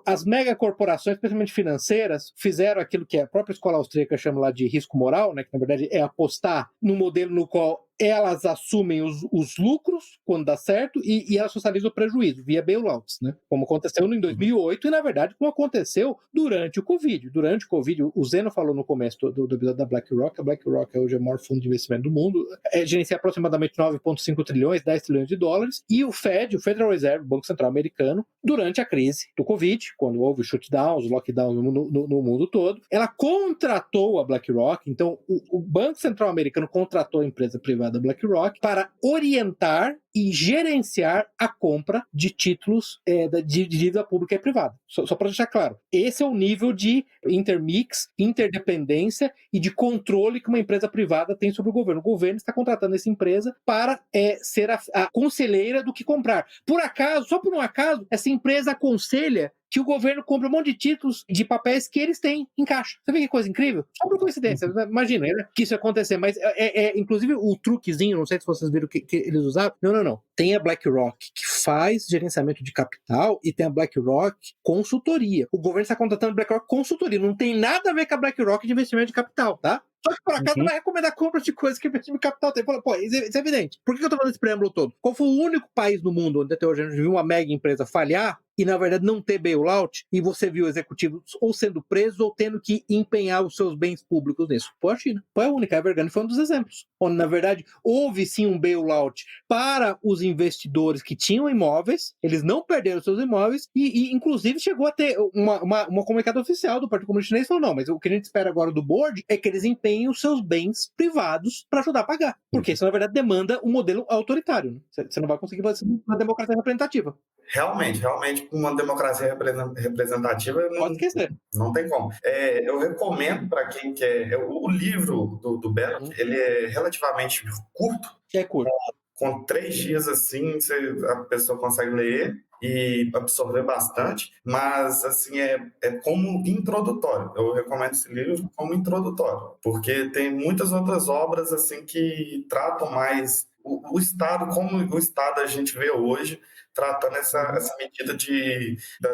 as megacorporações, especialmente financeiras, fizeram aquilo que a própria escola austríaca chama lá de risco moral, né, que na verdade é apostar num modelo no qual elas assumem os lucros quando dá certo e elas socializam o prejuízo via bailouts, né? Como aconteceu em 2008 e, na verdade, como aconteceu durante o Covid. Durante o Covid, o Zeno falou no começo do episódio da BlackRock. A BlackRock hoje é o maior fundo de investimento do mundo, gerencia aproximadamente 9,5 trilhões, 10 trilhões de dólares, e o Fed, o Federal Reserve, o Banco Central Americano, durante a crise do Covid, quando houve shutdowns, lockdowns no mundo todo, ela contratou a BlackRock. Então o Banco Central Americano contratou a empresa privada BlackRock para orientar e gerenciar a compra de títulos de dívida pública e privada. Só para deixar claro, esse é o nível de intermix, interdependência e de controle que uma empresa privada tem sobre o governo. O governo está contratando essa empresa para ser a conselheira do que comprar. Por acaso, só por um acaso, essa empresa aconselha que o governo compra um monte de títulos de papéis que eles têm em caixa. Você vê que coisa incrível? Só por coincidência. Imagina, né, que isso ia acontecer. Mas, inclusive, o truquezinho, não sei se vocês viram que eles usaram. Não. Tem a BlackRock, que faz gerenciamento de capital, e tem a BlackRock consultoria. O governo está contratando a BlackRock consultoria. Não tem nada a ver com a BlackRock de investimento de capital, tá? Só que por acaso não vai recomendar compras de coisas que o investimento de capital tem. Fala, isso é evidente. Por que eu tô falando esse preâmbulo todo? Qual foi o único país no mundo onde até hoje a gente viu uma mega empresa falhar e, na verdade, não ter bailout, e você viu executivos ou sendo presos ou tendo que empenhar os seus bens públicos nisso? Foi a China. Foi a única. A Evergrande foi um dos exemplos. Onde, na verdade, houve sim um bailout para os investidores que tinham imóveis, eles não perderam seus imóveis, e inclusive, chegou a ter uma comunicado oficial do Partido Comunista Chinês, falou, não, mas o que a gente espera agora do board é que eles empenhem os seus bens privados para ajudar a pagar. Porque isso, na verdade, demanda um modelo autoritário. Né? Você não vai conseguir fazer uma democracia representativa. Realmente, uma democracia representativa não tem como. Eu recomendo para quem quer. O livro do Belloc, ele é relativamente curto. É curto. Com 3 dias assim, a pessoa consegue ler e absorver bastante, mas assim é como introdutório. Eu recomendo esse livro como introdutório, porque tem muitas outras obras assim que tratam mais o Estado, como o Estado a gente vê hoje, tratando essa medida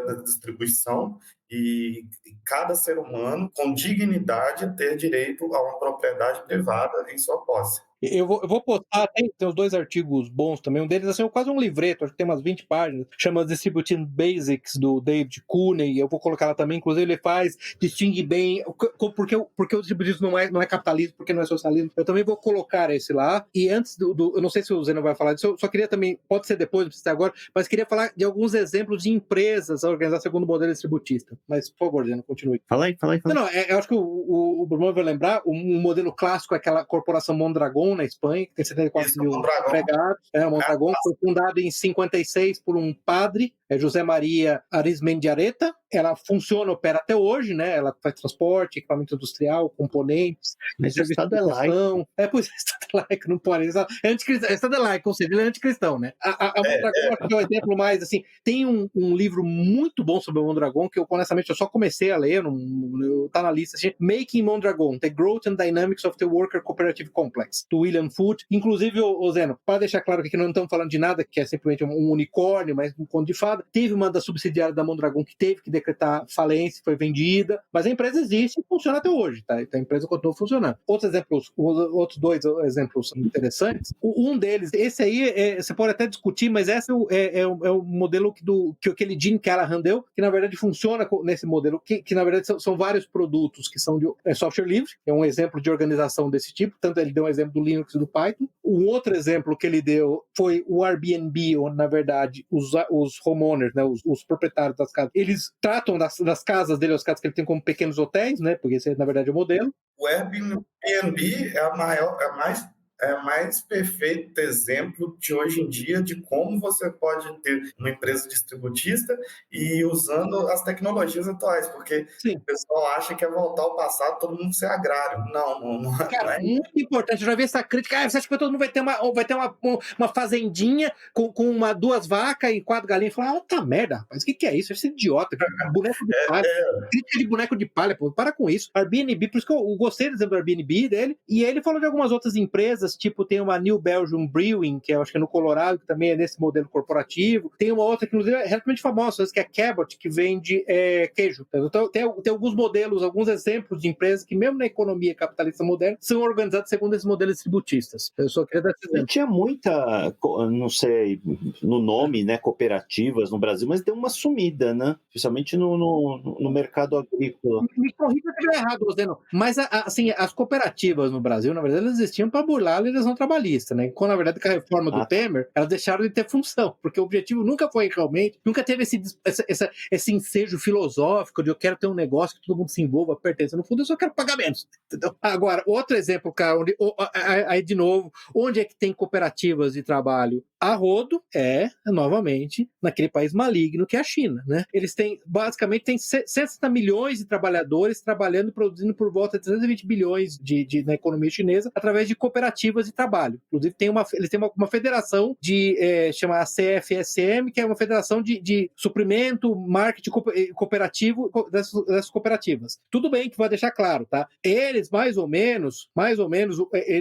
da distribuição e cada ser humano, com dignidade, ter direito a uma propriedade privada em sua posse. Eu vou postar, tem os 2 artigos bons também, um deles é quase um livreto, acho que tem umas 20 páginas, chama Distributing Basics, do David Cooney, eu vou colocar lá também, inclusive ele distingue bem, porque o distributismo não é capitalismo, porque não é socialismo, eu também vou colocar esse lá, e antes eu não sei se o Zeno vai falar disso, eu só queria também, pode ser depois, não precisa ser agora, mas queria falar de alguns exemplos de empresas a organizar segundo o modelo distributista, mas por favor, Zeno, continue. Fala aí. Não, eu acho que o Bruno vai lembrar, um modelo clássico é aquela corporação Mondragon, na Espanha, que tem 74 mil empregados. Mondragon foi fundado em 56 por um padre, José Maria Arizmendiareta. Ela opera até hoje, né? Ela faz transporte, equipamento industrial, componentes. Mas o Estado é laico. Pois é, o Estado é laico, não pode. É anticristão, o Estado é laico, ou seja, ele é anticristão, né? A Mondragon é um exemplo mais, assim, tem um livro muito bom sobre o Mondragon, que eu, honestamente, eu só comecei a ler, tá na lista, assim, Making Mondragon, The Growth and Dynamics of the Worker Cooperative Complex, do William Foote. Inclusive, o Zeno, para deixar claro que não estamos falando de nada, que é simplesmente um unicórnio, mas um conto de fada, teve uma das subsidiárias da Mondragon que teve que decretar falência, foi vendida, mas a empresa existe e funciona até hoje, tá? Então a empresa continua funcionando. Outros 2 exemplos interessantes, um deles, esse aí, você pode até discutir, mas esse é o modelo que aquele Gene Callahan deu, que na verdade funciona nesse modelo, que na verdade são vários produtos que são de software livre, é um exemplo de organização desse tipo, tanto ele deu um exemplo do Linux e do Python. Um outro exemplo que ele deu foi o Airbnb, onde na verdade os homeowners, né, os proprietários das casas, eles tratam das casas dele, as casas que ele tem como pequenos hotéis, né, porque esse na verdade é o modelo. O Airbnb é o mais perfeito exemplo de hoje em dia de como você pode ter uma empresa distributista e usando as tecnologias atuais, porque o pessoal acha que é voltar ao passado, todo mundo ser agrário. Não Cara, muito importante. Eu já vi essa crítica. Você acha que todo mundo vai ter uma fazendinha com 2 vacas e 4 galinhas? Fala, tá merda, rapaz, o que é isso? Esse idiota, boneco de palha. Crítica de boneco de palha, pô, para com isso. Airbnb, por isso que eu gostei do exemplo do Airbnb dele, e ele falou de algumas outras empresas empresas, tipo, tem uma New Belgium Brewing, que eu acho que é no Colorado, que também é nesse modelo corporativo. Tem uma outra que, inclusive, é relativamente famosa, que é a Cabot, que vende queijo. Então, tem alguns modelos, alguns exemplos de empresas que, mesmo na economia capitalista moderna, são organizadas segundo esses modelos distributistas. Eu só queria dar esse exemplo. Tinha muita, não sei, no nome, né, cooperativas no Brasil, mas deu uma sumida, né? Especialmente no mercado agrícola. Me corrija se eu estiver errado, Zeno. Mas, assim, as cooperativas no Brasil, na verdade, elas existiam para burlar a legislação trabalhista, né? Quando, na verdade, com a reforma do Temer, elas deixaram de ter função, porque o objetivo nunca foi realmente, nunca teve esse ensejo filosófico de eu quero ter um negócio que todo mundo se envolva, pertença. No fundo, eu só quero pagar menos, entendeu? Agora, outro exemplo, cara, aí de novo, onde é que tem cooperativas de trabalho a rodo? Novamente, naquele país maligno que é a China, né? Eles têm, basicamente, 60 milhões de trabalhadores trabalhando e produzindo por volta de 320 bilhões na economia chinesa através de cooperativas de trabalho. Inclusive, eles têm uma federação chama a CFSM, que é uma federação de suprimento, marketing cooperativo dessas cooperativas. Tudo bem que vai deixar claro, tá? Eles, mais ou menos,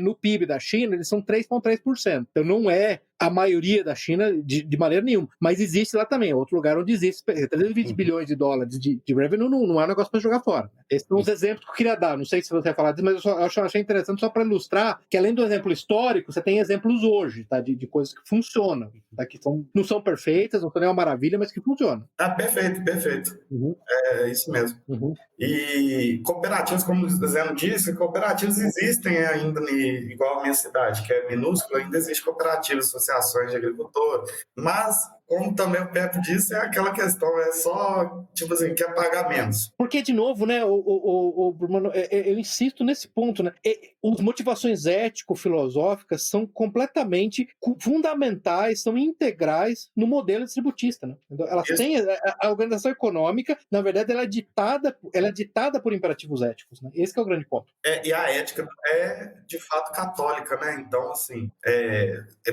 no PIB da China, eles são 3,3%. Então, não é a maioria da China de maneira nenhuma, mas existe lá também, é outro lugar onde existe 320 bilhões de dólares de revenue, não é um negócio para jogar fora. Esses são os exemplos que eu queria dar, não sei se você vai falar disso, mas eu achei interessante só para ilustrar que além do exemplo histórico, você tem exemplos hoje, tá? de coisas que funcionam, tá? Que não são perfeitas, não são nenhuma maravilha, mas que funcionam. Perfeito. Uhum. É isso mesmo. Uhum. E cooperativas, como o Zeno disse, cooperativas existem ainda, igual a minha cidade, que é minúscula, ainda existe cooperativas, associações de agricultores, mas, como também o Pepe disse, é aquela questão, é só, tipo assim, quer pagar menos. Porque, de novo, né, Bruno, eu insisto nesse ponto, né, as motivações ético-filosóficas são completamente fundamentais, são integrais no modelo distributista, né? Então, elas têm, a organização econômica, na verdade, ela é ditada por imperativos éticos, né? Esse que é o grande ponto. E a ética é, de fato, católica, né? Então, assim,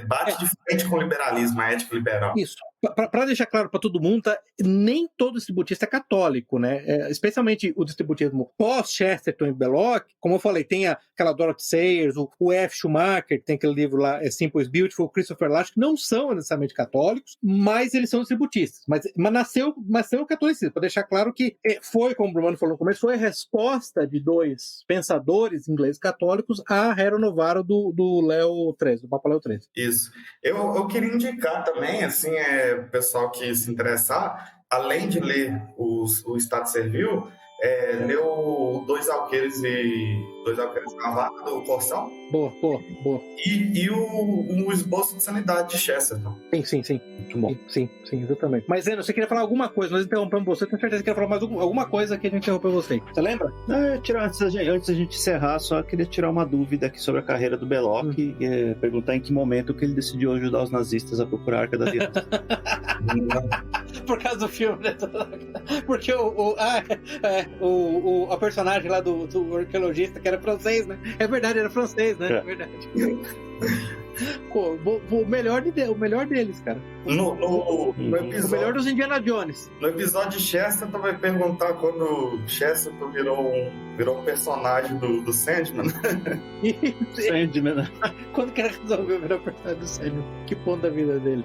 bate de frente com o liberalismo, a ética liberal. Isso. Para deixar claro para todo mundo, tá? Nem todo distributista é católico, né? Especialmente o distributismo pós-Chesterton e Belloc, como eu falei, tem aquela Dorothy Sayers, o F. Schumacher, que tem aquele livro lá, Simple is Beautiful, o Christopher Lasch, que não são necessariamente católicos, mas eles são distributistas. Mas nasceu o catolicismo, para deixar claro que foi, como o Bruno falou no começo, foi a resposta de dois pensadores ingleses católicos à Rerum Novarum do Léo XIII, do Papa Léo XIII. Isso. Eu queria indicar também, assim, o pessoal que se interessar, além de ler o Estado Servil, ler o Dois Alqueires na Vaca, do Corção. Boa. E o Esboço de Sanidade de Chesterton. Sim. Muito bom. Sim, exatamente. Mas, Zeno, você queria falar alguma coisa, nós interrompemos você, tenho certeza que queria falar mais alguma coisa que a gente interrompeu você. Você lembra? Antes da gente encerrar, só queria tirar uma dúvida aqui sobre a carreira do Belloc, perguntar em que momento que ele decidiu ajudar os nazistas a procurar a Arca da Aliança. Por causa do filme, né? Porque a personagem lá do arqueologista, que era francês, né? É verdade, era francês, né? É verdade. Pô, o melhor deles, cara. No episódio, o melhor dos Indiana Jones. No episódio de Chesterton vai perguntar quando Chesterton virou um personagem do Sandman. Sandman. Quando que ele resolveu virar o personagem do Sandman? Que ponto da vida dele?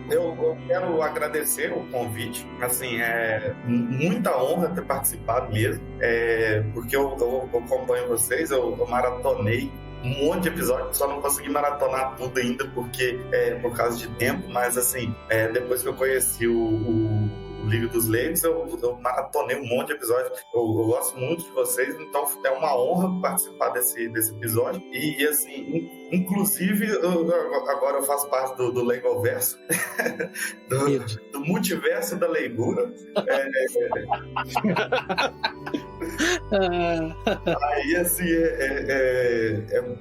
Eu quero agradecer o convite. Assim, é muita honra ter participado mesmo. Porque eu acompanho vocês, eu maratonei um monte de episódios, só não consegui maratonar tudo ainda porque por causa de tempo, mas assim, depois que eu conheci o Liga dos Leigos, eu maratonei um monte de episódios. Eu gosto muito de vocês, então é uma honra participar desse episódio. E assim, inclusive, agora eu faço parte do Leigoverso, do multiverso da leigura. Aí, assim,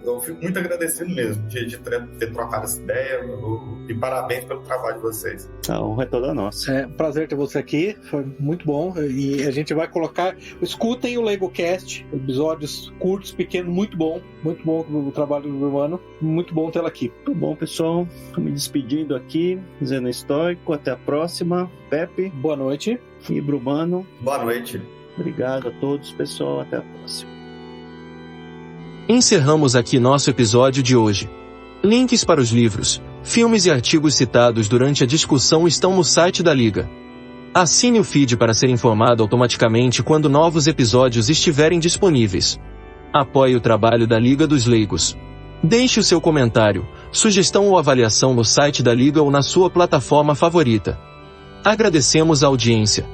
eu fico muito agradecido mesmo de ter trocado essa ideia, e parabéns pelo trabalho de vocês. A honra é toda nossa. É um prazer ter você aqui, foi muito bom, e a gente vai colocar, escutem o LegoCast, episódios curtos, pequenos, muito bom o trabalho do Bruno, muito bom tê-lo aqui. Muito bom, pessoal, estou me despedindo aqui, Zeno Estoico, até a próxima. Pepe, boa noite. E Brumano, boa noite. Obrigado a todos, pessoal. Até a próxima. Encerramos aqui nosso episódio de hoje. Links para os livros, filmes e artigos citados durante a discussão estão no site da Liga. Assine o feed para ser informado automaticamente quando novos episódios estiverem disponíveis. Apoie o trabalho da Liga dos Leigos. Deixe o seu comentário, sugestão ou avaliação no site da Liga ou na sua plataforma favorita. Agradecemos a audiência.